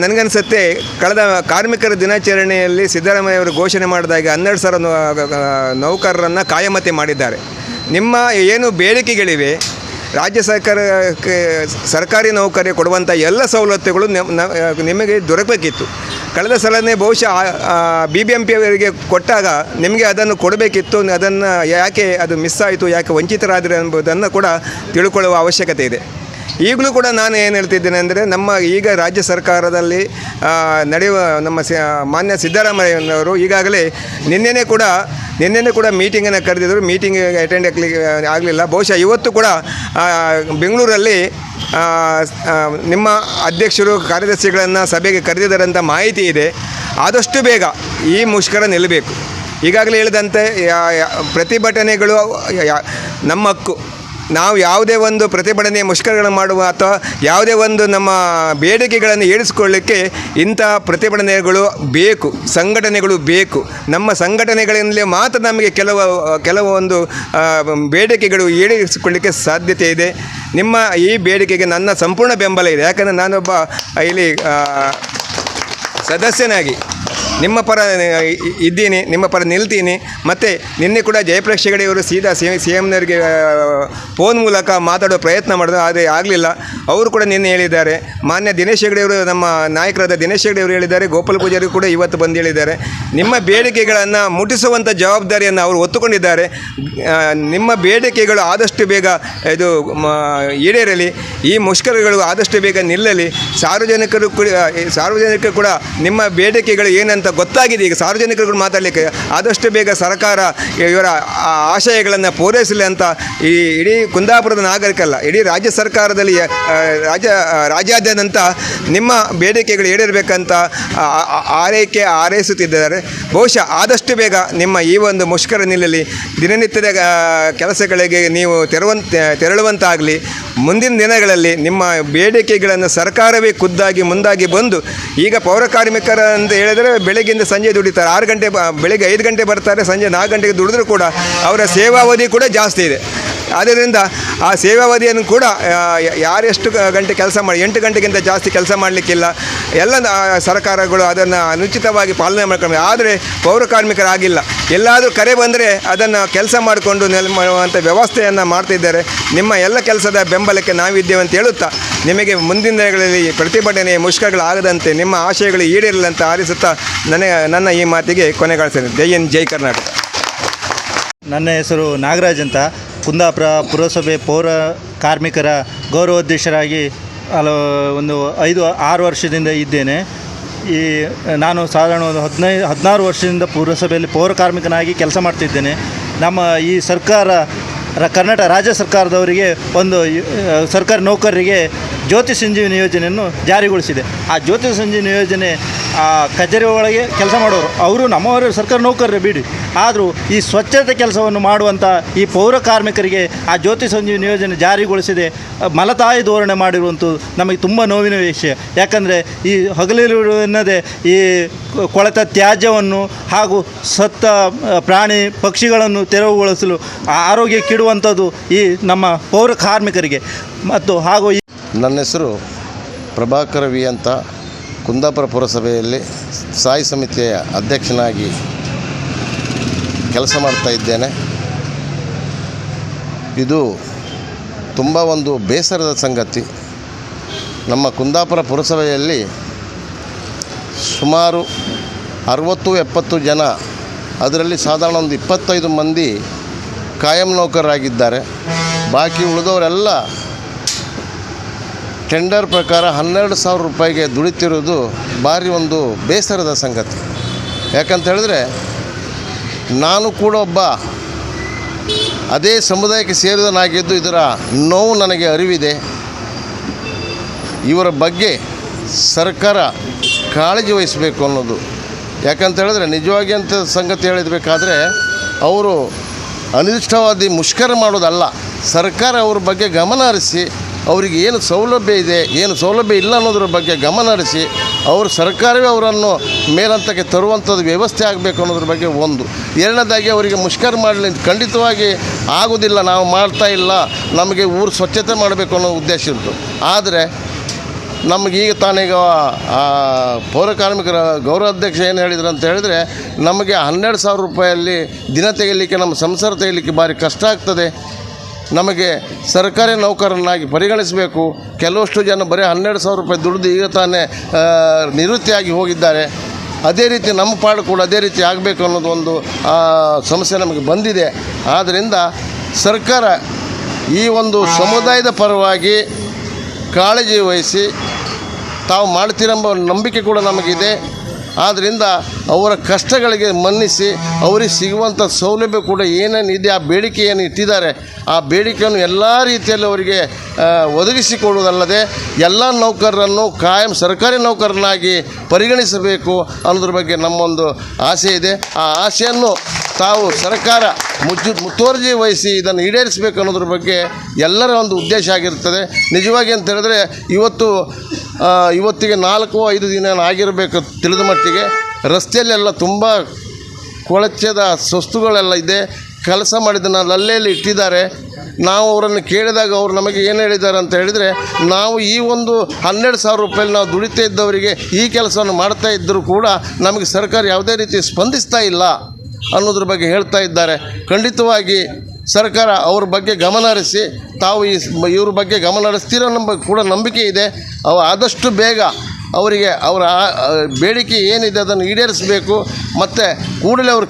ನನಗನ್ಸುತ್ತೆ ಕಳೆದ ಕಾರ್ಮಿಕರ ದಿನಾಚರಣೆಯಲ್ಲಿ ಸಿದ್ದರಾಮಯ್ಯ ಅವರು ಘೋಷಣೆ ಮಾಡಿದಾಗ 12,000 ನೌಕರರನ್ನು ಕಾಯಮತೆ ಮಾಡಿದ್ದಾರೆ. ನಿಮ್ಮ ಏನು ಬೇಡಿಕೆಗಳಿವೆ, ರಾಜ್ಯ ಸರ್ಕಾರಕ್ಕೆ ಸರ್ಕಾರಿ ನೌಕರಿಗೆ ಕೊಡುವಂಥ ಎಲ್ಲ ಸವಲತ್ತುಗಳು ನಿಮಗೆ ದೊರಕಬೇಕಿತ್ತು. ಕಳೆದ ಸಲನೇ ಬಹುಶಃ BBMP ಅವರಿಗೆ ಕೊಟ್ಟಾಗ ನಿಮಗೆ ಅದನ್ನು ಕೊಡಬೇಕಿತ್ತು. ಅದನ್ನು ಯಾಕೆ ಅದು ಮಿಸ್ ಆಯಿತು, ಯಾಕೆ ವಂಚಿತರಾದರೆ ಎಂಬುದನ್ನು ಕೂಡ ತಿಳ್ಕೊಳ್ಳುವ ಅವಶ್ಯಕತೆ ಇದೆ. ಈಗಲೂ ಕೂಡ ನಾನು ಏನು ಹೇಳ್ತಿದ್ದೇನೆ ಅಂದರೆ, ನಮ್ಮ ಈಗ ರಾಜ್ಯ ಸರ್ಕಾರದಲ್ಲಿ ನಡೆಯುವ ನಮ್ಮ ಮಾನ್ಯ ಸಿದ್ದರಾಮಯ್ಯನವರು ಈಗಾಗಲೇ ನಿನ್ನೆನೇ ಕೂಡ ಮೀಟಿಂಗನ್ನು ಕರೆದಿದ್ದರು. ಮೀಟಿಂಗ್ ಅಟೆಂಡ್ ಆಗಲಿಲ್ಲ. ಬಹುಶಃ ಇವತ್ತು ಕೂಡ ಬೆಂಗಳೂರಲ್ಲಿ ನಿಮ್ಮ ಅಧ್ಯಕ್ಷರು ಕಾರ್ಯದರ್ಶಿಗಳನ್ನು ಸಭೆಗೆ ಕರೆದಿದ್ದಾರೆ ಅಂತ ಮಾಹಿತಿ ಇದೆ. ಆದಷ್ಟು ಬೇಗ ಈ ಮುಷ್ಕರ ನಿಲ್ಲಬೇಕು. ಈಗಾಗಲೇ ಹೇಳಿದಂತೆ ಪ್ರತಿಭಟನೆಗಳು ನಮ್ಮ ಹಕ್ಕು. ನಾವು ಯಾವುದೇ ಒಂದು ಪ್ರತಿಭಟನೆ ಮುಷ್ಕರಗಳನ್ನು ಮಾಡುವ ಅಥವಾ ಯಾವುದೇ ಒಂದು ನಮ್ಮ ಬೇಡಿಕೆಗಳನ್ನು ಈಡೇರಿಸಿಕೊಳ್ಳಲಿಕ್ಕೆ ಇಂಥ ಪ್ರತಿಭಟನೆಗಳು ಬೇಕು, ಸಂಘಟನೆಗಳು ಬೇಕು. ನಮ್ಮ ಸಂಘಟನೆಗಳಿಂದಲೇ ಮಾತ್ರ ನಮಗೆ ಕೆಲವೊಂದು ಬೇಡಿಕೆಗಳು ಈಡೇರಿಸಿಕೊಳ್ಳಲಿಕ್ಕೆ ಸಾಧ್ಯತೆ ಇದೆ. ನಿಮ್ಮ ಈ ಬೇಡಿಕೆಗೆ ನನ್ನ ಸಂಪೂರ್ಣ ಬೆಂಬಲ ಇದೆ. ಯಾಕಂದರೆ ನಾನೊಬ್ಬ ಇಲ್ಲಿ ಸದಸ್ಯನಾಗಿ ನಿಮ್ಮ ಪರ ಇದ್ದೀನಿ, ನಿಮ್ಮ ಪರ ನಿಲ್ತೀನಿ. ಮತ್ತು ನಿನ್ನೆ ಕೂಡ ಜಯಪ್ರಕಾಶ್ ಹೆಗಡೆ ಅವರು ಸೀದಾ CMನವರಿಗೆ ಫೋನ್ ಮೂಲಕ ಮಾತಾಡೋ ಪ್ರಯತ್ನ ಮಾಡಿದ್ರು, ಆದರೆ ಆಗಲಿಲ್ಲ. ಅವರು ಕೂಡ ನಿನ್ನೆ ಹೇಳಿದ್ದಾರೆ. ಮಾನ್ಯ ದಿನೇಶ್ ಹೆಗಡೆ ಅವರು, ನಮ್ಮ ನಾಯಕರಾದ ದಿನೇಶ್ ಹೆಗಡೆ ಅವರು ಹೇಳಿದ್ದಾರೆ. ಗೋಪಾಲ್ ಪೂಜಾರಿ ಕೂಡ ಇವತ್ತು ಬಂದು ಹೇಳಿದ್ದಾರೆ. ನಿಮ್ಮ ಬೇಡಿಕೆಗಳನ್ನು ಮುಟ್ಟಿಸುವಂಥ ಜವಾಬ್ದಾರಿಯನ್ನು ಅವರು ಹೊತ್ತುಕೊಂಡಿದ್ದಾರೆ. ನಿಮ್ಮ ಬೇಡಿಕೆಗಳು ಆದಷ್ಟು ಬೇಗ ಇದು ಈಡೇರಲಿ. ಈ ಮುಷ್ಕರಗಳು ಆದಷ್ಟು ಬೇಗ ನಿಲ್ಲಲಿ. ಸಾರ್ವಜನಿಕರು ಕೂಡ ನಿಮ್ಮ ಬೇಡಿಕೆಗಳು ಏನಂತ ಗೊತ್ತಾಗಿದೆ. ಈಗ ಸಾರ್ವಜನಿಕರು ಮಾತಾಡಲಿಕ್ಕೆ ಆದಷ್ಟು ಬೇಗ ಸರ್ಕಾರ ಇವರ ಆಶಯಗಳನ್ನು ಪೂರೈಸಲಿ ಅಂತ ಈ ಇಡೀ ಕುಂದಾಪುರದ ನಾಗರಿಕಲ್ಲ, ಇಡೀ ರಾಜ್ಯ ಸರ್ಕಾರದಲ್ಲಿ ರಾಜ್ಯಾದ್ಯಂತ ನಿಮ್ಮ ಬೇಡಿಕೆಗಳು ಈಡೇರಬೇಕಂತ ಹಾರೈಸುತ್ತಿದ್ದಾರೆ. ಬಹುಶಃ ಆದಷ್ಟು ಬೇಗ ನಿಮ್ಮ ಈ ಒಂದು ಮುಷ್ಕರ ನಿಲ್ಲಲಿ. ದಿನನಿತ್ಯದ ಕೆಲಸಗಳಿಗೆ ನೀವು ತೆರಳುವಂತಾಗಲಿ. ಮುಂದಿನ ದಿನಗಳಲ್ಲಿ ನಿಮ್ಮ ಬೇಡಿಕೆಗಳನ್ನು ಸರ್ಕಾರವೇ ಖುದ್ದಾಗಿ ಮುಂದಾಗಿ ಬಂದು, ಈಗ ಪೌರ ಕಾರ್ಮಿಕರ ಅಂತ ಹೇಳಿದರೆ ಬೆಳಗ್ಗಿಂದ ಸಂಜೆ ದುಡಿತಾರೆ. 6 ಗಂಟೆ ಬೆಳಗ್ಗೆ 5 ಗಂಟೆ ಬರ್ತಾರೆ, ಸಂಜೆ 4 ಗಂಟೆಗೆ ದುಡಿದ್ರೂ ಕೂಡ ಅವರ ಸೇವಾವಧಿ ಕೂಡ ಜಾಸ್ತಿ ಇದೆ. ಆದ್ದರಿಂದ ಆ ಸೇವಾವಧಿಯನ್ನು ಕೂಡ ಯಾರೆಷ್ಟು ಗಂಟೆ ಕೆಲಸ ಮಾಡಿ 8 ಗಂಟೆಗಿಂತ ಜಾಸ್ತಿ ಕೆಲಸ ಮಾಡಲಿಕ್ಕಿಲ್ಲ. ಎಲ್ಲ ಸರ್ಕಾರಗಳು ಅದನ್ನು ಅನುಚಿತವಾಗಿ ಪಾಲನೆ ಮಾಡ್ಕೊಂಡು, ಆದರೆ ಪೌರ ಕಾರ್ಮಿಕರಾಗಿಲ್ಲ. ಎಲ್ಲಾದರೂ ಕರೆ ಬಂದರೆ ಅದನ್ನು ಕೆಲಸ ಮಾಡಿಕೊಂಡು ಮಾಡುವಂಥ ವ್ಯವಸ್ಥೆಯನ್ನು ಮಾಡ್ತಿದ್ದಾರೆ. ನಿಮ್ಮ ಎಲ್ಲ ಕೆಲಸದ ಬೆಂಬಲಕ್ಕೆ ನಾವಿದ್ದೇವೆ ಅಂತ ಹೇಳುತ್ತಾ, ನಿಮಗೆ ಮುಂದಿನ ದಿನಗಳಲ್ಲಿ ಪ್ರತಿಭಟನೆ ಮುಷ್ಕರಗಳಾಗದಂತೆ ನಿಮ್ಮ ಆಶಯಗಳು ಈಡೇರಲಿ ಅಂತ ಹಾರೈಸುತ್ತಾ ನನ್ನ ಈ ಮಾತಿಗೆ ಕೊನೆಗಾಣಿಸ್ತೇನೆ. ಜೈ ಹಿಂದ್, ಜೈ ಕರ್ನಾಟಕ. ನನ್ನ ಹೆಸರು ನಾಗರಾಜ್ ಅಂತ, ಕುಂದಾಪುರ ಪುರಸಭೆ ಪೌರ ಕಾರ್ಮಿಕರ ಗೌರವಾಧ್ಯಕ್ಷರಾಗಿ ಒಂದು 5-6 ವರ್ಷದಿಂದ ಇದ್ದೇನೆ. ನಾನು ಸಾಧಾರಣ ಒಂದು 16 ವರ್ಷದಿಂದ ಪುರಸಭೆಯಲ್ಲಿ ಪೌರ ಕಾರ್ಮಿಕನಾಗಿ ಕೆಲಸ ಮಾಡ್ತಿದ್ದೇನೆ. ನಮ್ಮ ಈ ಸರ್ಕಾರ ಕರ್ನಾಟಕ ರಾಜ್ಯ ಸರ್ಕಾರದವರಿಗೆ ಒಂದು ಸರ್ಕಾರಿ ನೌಕರರಿಗೆ ಜ್ಯೋತಿ ಸಂಜೀವಿನಿ ಯೋಜನೆಯನ್ನು ಜಾರಿಗೊಳಿಸಿದೆ. ಆ ಜ್ಯೋತಿ ಸಂಜೀವಿನಿ ಯೋಜನೆ ಕಚೇರಿ ಒಳಗೆ ಕೆಲಸ ಮಾಡೋರು ಅವರು ನಮ್ಮವರು ಸರ್ಕಾರಿ ನೌಕರರೇ ಬಿಡಿ, ಆದರೂ ಈ ಸ್ವಚ್ಛತೆ ಕೆಲಸವನ್ನು ಮಾಡುವಂಥ ಈ ಪೌರ ಕಾರ್ಮಿಕರಿಗೆ ಆ ಜ್ಯೋತಿ ಸಂಜೀವಿನಿ ಯೋಜನೆ ಜಾರಿಗೊಳಿಸಿದೆ ಮಲತಾಯಿ ಧೋರಣೆ ಮಾಡಿರುವಂಥದ್ದು ನಮಗೆ ತುಂಬ ನೋವಿನ ವಿಷಯ. ಯಾಕಂದರೆ ಈ ಹಗಲಿರುಳೆನ್ನದೇ ಈ ಕೊಳೆತ ತ್ಯಾಜ್ಯವನ್ನು ಹಾಗೂ ಸತ್ತ ಪ್ರಾಣಿ ಪಕ್ಷಿಗಳನ್ನು ತೆರವುಗೊಳಿಸಲು ಆರೋಗ್ಯಕ್ಕಿಡುವಂಥದ್ದು ಈ ನಮ್ಮ ಪೌರ ಕಾರ್ಮಿಕರಿಗೆ. ಮತ್ತು ಹಾಗೂ ನನ್ನ ಹೆಸರು ಪ್ರಭಾಕರ ವಿ ಅಂತ, ಕುಂದಾಪುರ ಪುರಸಭೆಯಲ್ಲಿ ಸ್ಥಾಯಿ ಸಮಿತಿಯ ಅಧ್ಯಕ್ಷನಾಗಿ ಕೆಲಸ ಮಾಡ್ತಾ ಇದ್ದೇನೆ. ಇದು ತುಂಬ ಒಂದು ಬೇಸರದ ಸಂಗತಿ. ನಮ್ಮ ಕುಂದಾಪುರ ಪುರಸಭೆಯಲ್ಲಿ ಸುಮಾರು 60-70 ಜನ, ಅದರಲ್ಲಿ ಸಾಧಾರಣ ಒಂದು 25 ಮಂದಿ ಕಾಯಂ ನೌಕರರಾಗಿದ್ದಾರೆ. ಬಾಕಿ ಉಳಿದವರೆಲ್ಲ ಟೆಂಡರ್ ಪ್ರಕಾರ 12,000 ರೂಪಾಯಿಗೆ ದುಡಿತಿರೋದು ಭಾರಿ ಒಂದು ಬೇಸರದ ಸಂಗತಿ. ಯಾಕಂತ ಹೇಳಿದ್ರೆ ನಾನು ಕೂಡ ಒಬ್ಬ ಅದೇ ಸಮುದಾಯಕ್ಕೆ ಸೇರಿದನಾಗಿದ್ದು ಇದರ ನೋವು ನನಗೆ ಅರಿವಿದೆ. ಇವರ ಬಗ್ಗೆ ಸರ್ಕಾರ ಕಾಳಜಿ ವಹಿಸಬೇಕು ಅನ್ನೋದು. ಯಾಕಂತ ಹೇಳಿದ್ರೆ ನಿಜವಾಗಿ ಅಂತ ಸಂಗತಿ ಹೇಳಿದಬೇಕಾದ್ರೆ ಅವರು ಅನಿಷ್ಟವಾದಿ ಮುಷ್ಕರ ಮಾಡೋದಲ್ಲ, ಸರ್ಕಾರ ಅವ್ರ ಬಗ್ಗೆ ಗಮನ ಹರಿಸಿ ಅವರಿಗೆ ಏನು ಸೌಲಭ್ಯ ಇದೆ ಏನು ಸೌಲಭ್ಯ ಇಲ್ಲ ಅನ್ನೋದ್ರ ಬಗ್ಗೆ ಗಮನ ಹರಿಸಿ ಅವರು ಸರ್ಕಾರವೇ ಅವರನ್ನು ಮೇಲಂತಕ್ಕೆ ತರುವಂಥದ್ದು ವ್ಯವಸ್ಥೆ ಆಗಬೇಕು ಅನ್ನೋದ್ರ ಬಗ್ಗೆ ಒಂದು. ಎರಡನೇದಾಗಿ ಅವರಿಗೆ ಮುಷ್ಕರ ಮಾಡಲಿ ಖಂಡಿತವಾಗಿ ಆಗೋದಿಲ್ಲ, ನಾವು ಮಾಡ್ತಾ ಇಲ್ಲ, ನಮಗೆ ಊರು ಸ್ವಚ್ಛತೆ ಮಾಡಬೇಕು ಅನ್ನೋ ಉದ್ದೇಶ ಇತ್ತು. ಆದರೆ ನಮಗೀಗ ತಾನೀಗ ಪೌರ ಕಾರ್ಮಿಕರ ಗೌರವಾಧ್ಯಕ್ಷ ಏನು ಹೇಳಿದ್ರು ಅಂತ ಹೇಳಿದರೆ ನಮಗೆ 12,000 ರೂಪಾಯಲ್ಲಿ ದಿನ ತೆಗಿಲಿಕ್ಕೆ ನಮ್ಮ ಸಂಸಾರ ತೆಗಿಲಿಕ್ಕೆ ಭಾರಿ ಕಷ್ಟ ಆಗ್ತದೆ. ನಮಗೆ ಸರ್ಕಾರಿ ನೌಕರನ್ನಾಗಿ ಪರಿಗಣಿಸಬೇಕು. ಕೆಲವಷ್ಟು ಜನ ಬರೀ 12,000 ರೂಪಾಯಿ ದುಡಿದು ಈಗ ತಾನೇ ನಿವೃತ್ತಿಯಾಗಿ ಹೋಗಿದ್ದಾರೆ. ಅದೇ ರೀತಿ ನಮ್ಮ ಪಾಡು ಕೂಡ ಅದೇ ರೀತಿ ಆಗಬೇಕು ಅನ್ನೋದು ಒಂದು ಸಮಸ್ಯೆ ನಮಗೆ ಬಂದಿದೆ. ಆದ್ದರಿಂದ ಸರ್ಕಾರ ಈ ಒಂದು ಸಮುದಾಯದ ಪರವಾಗಿ ಕಾಳಜಿ ವಹಿಸಿ ತಾವು ಮಾಡ್ತೀರೆಂಬ ನಂಬಿಕೆ ಕೂಡ ನಮಗಿದೆ. ಆದ್ದರಿಂದ ಅವರ ಕಷ್ಟಗಳಿಗೆ ಮನ್ನಿಸಿ ಅವರಿಗೆ ಸಿಗುವಂಥ ಸೌಲಭ್ಯ ಕೂಡ ಏನೇನಿದೆ, ಆ ಬೇಡಿಕೆ ಏನು ಇಟ್ಟಿದ್ದಾರೆ ಆ ಬೇಡಿಕೆಯನ್ನು ಎಲ್ಲ ರೀತಿಯಲ್ಲಿ ಅವರಿಗೆ ಒದಗಿಸಿಕೊಡುವುದಲ್ಲದೆ ಎಲ್ಲ ನೌಕರರನ್ನು ಕಾಯಂ ಸರ್ಕಾರಿ ನೌಕರನಾಗಿ ಪರಿಗಣಿಸಬೇಕು ಅನ್ನೋದ್ರ ಬಗ್ಗೆ ನಮ್ಮೊಂದು ಆಸೆ ಇದೆ. ಆ ಆಸೆಯನ್ನು ತಾವು ಸರ್ಕಾರ ಮುತುವರ್ಜಿ ವಹಿಸಿ ಇದನ್ನು ಈಡೇರಿಸಬೇಕು ಅನ್ನೋದ್ರ ಬಗ್ಗೆ ಎಲ್ಲರ ಒಂದು ಉದ್ದೇಶ ಆಗಿರ್ತದೆ. ನಿಜವಾಗಿ ಅಂತ ಹೇಳಿದ್ರೆ ಇವತ್ತಿಗೆ 4-5 ದಿನ ಆಗಿರಬೇಕು ತಿಳಿದ ಮಟ್ಟಿಗೆ ರಸ್ತೆಯಲ್ಲೆಲ್ಲ ತುಂಬ ಕೊಳಚದ ವಸ್ತುಗಳೆಲ್ಲ ಇದೆ. ಕೆಲಸ ಮಾಡಿದ್ದನ್ನು ಅಲ್ಲೆಲ್ಲಿ ಇಟ್ಟಿದ್ದಾರೆ. ನಾವು ಅವರನ್ನು ಕೇಳಿದಾಗ ಅವರು ನಮಗೆ ಏನು ಹೇಳಿದ್ದಾರೆ ಅಂತ ಹೇಳಿದರೆ, ನಾವು ಈ ಒಂದು 12,000 ರೂಪಾಯಲ್ಲಿ ನಾವು ದುಡಿತಾ ಇದ್ದವರಿಗೆ ಈ ಕೆಲಸವನ್ನು ಮಾಡ್ತಾ ಇದ್ದರೂ ಕೂಡ ನಮಗೆ ಸರ್ಕಾರ ಯಾವುದೇ ರೀತಿ ಸ್ಪಂದಿಸ್ತಾ ಇಲ್ಲ ಅನ್ನೋದ್ರ ಬಗ್ಗೆ ಹೇಳ್ತಾ ಇದ್ದಾರೆ. ಖಂಡಿತವಾಗಿ ಸರ್ಕಾರ ಅವ್ರ ಬಗ್ಗೆ ಗಮನ ಹರಿಸಿ ತಾವು ಇವ್ರ ಬಗ್ಗೆ ಗಮನ ಹರಿಸ್ತೀರೋ ಕೂಡ ನಂಬಿಕೆ ಇದೆ. ಆದಷ್ಟು ಬೇಗ ಅವರಿಗೆ ಅವರ ಬೇಡಿಕೆ ಏನಿದೆ ಅದನ್ನು ಈಡೇರಿಸಬೇಕು ಮತ್ತು ಕೂಡಲೇ ಅವರು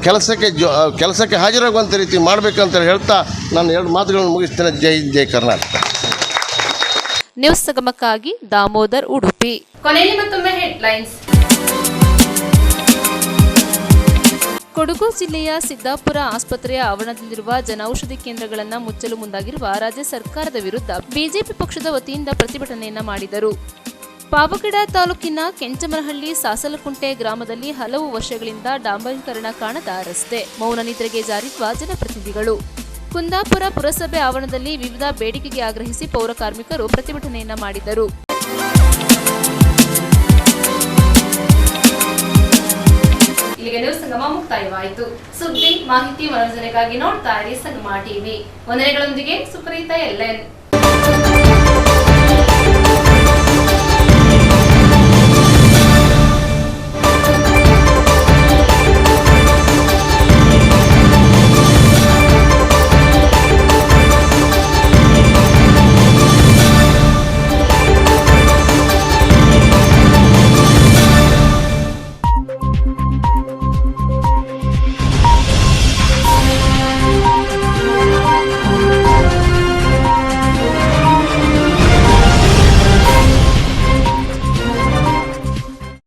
ಕೆಲಸಕ್ಕೆ ಹಾಜರಾಗುವಂಥ ರೀತಿ ಮಾಡಬೇಕಂತ ಹೇಳ್ತಾ ನಾನು 2 ಮಾತುಗಳನ್ನು ಮುಗಿಸ್ತೇನೆ. ಜೈ ಕರ್ನಾಟಕ. ನ್ಯೂಸ್ ಸಂಗಮಕ್ಕಾಗಿ ದಾಮೋದರ್, ಉಡುಪಿ. ಕೊನೆಯಲ್ಲಿ ಮತ್ತೊಮ್ಮೆ ಹೆಡ್ಲೈನ್ಸ್. ಕೊಡಗು ಜಿಲ್ಲೆಯ ಸಿದ್ದಾಪುರ ಆಸ್ಪತ್ರೆಯ ಆವರಣದಲ್ಲಿರುವ ಜನೌಷಧಿ ಕೇಂದ್ರಗಳನ್ನು ಮುಚ್ಚಲು ಮುಂದಾಗಿರುವ ರಾಜ್ಯ ಸರ್ಕಾರದ ವಿರುದ್ಧ ಬಿಜೆಪಿ ಪಕ್ಷದ ವತಿಯಿಂದ ಪ್ರತಿಭಟನೆಯನ್ನ ಮಾಡಿದರು. ಪಾವಗಡ ತಾಲೂಕಿನ ಕೆಂಚಮರಹಳ್ಳಿ ಸಾಸಲಕುಂಟೆ ಗ್ರಾಮದಲ್ಲಿ ಹಲವು ವರ್ಷಗಳಿಂದ ಡಾಂಬರೀಕರಣ ಕಾಣದ ರಸ್ತೆ, ಮೌನ ನಿದ್ರೆಗೆ ಜಾರಿರುವ ಜನಪ್ರತಿನಿಧಿಗಳು. ಕುಂದಾಪುರ ಪುರಸಭೆ ಆವರಣದಲ್ಲಿ ವಿವಿಧ ಬೇಡಿಕೆಗೆ ಆಗ್ರಹಿಸಿ ಪೌರ ಕಾರ್ಮಿಕರು ಪ್ರತಿಭಟನೆಯನ್ನ ಮಾಡಿದರು. ಇಲ್ಲಿಗೆ ನ್ಯೂಸ್ ಸಂಗಮ ಮುಕ್ತಾಯವಾಯಿತು. ಸುದ್ದಿ, ಮಾಹಿತಿ, ಮನೋರಂಜನೆಗಾಗಿ ನೋಡ್ತಾ ಇರಿ ಸಂಗಮ ಟಿವಿ. ವಂದನೆಗಳೊಂದಿಗೆ ಸುಪ್ರೀತಾ ಎಲ್ಎನ್.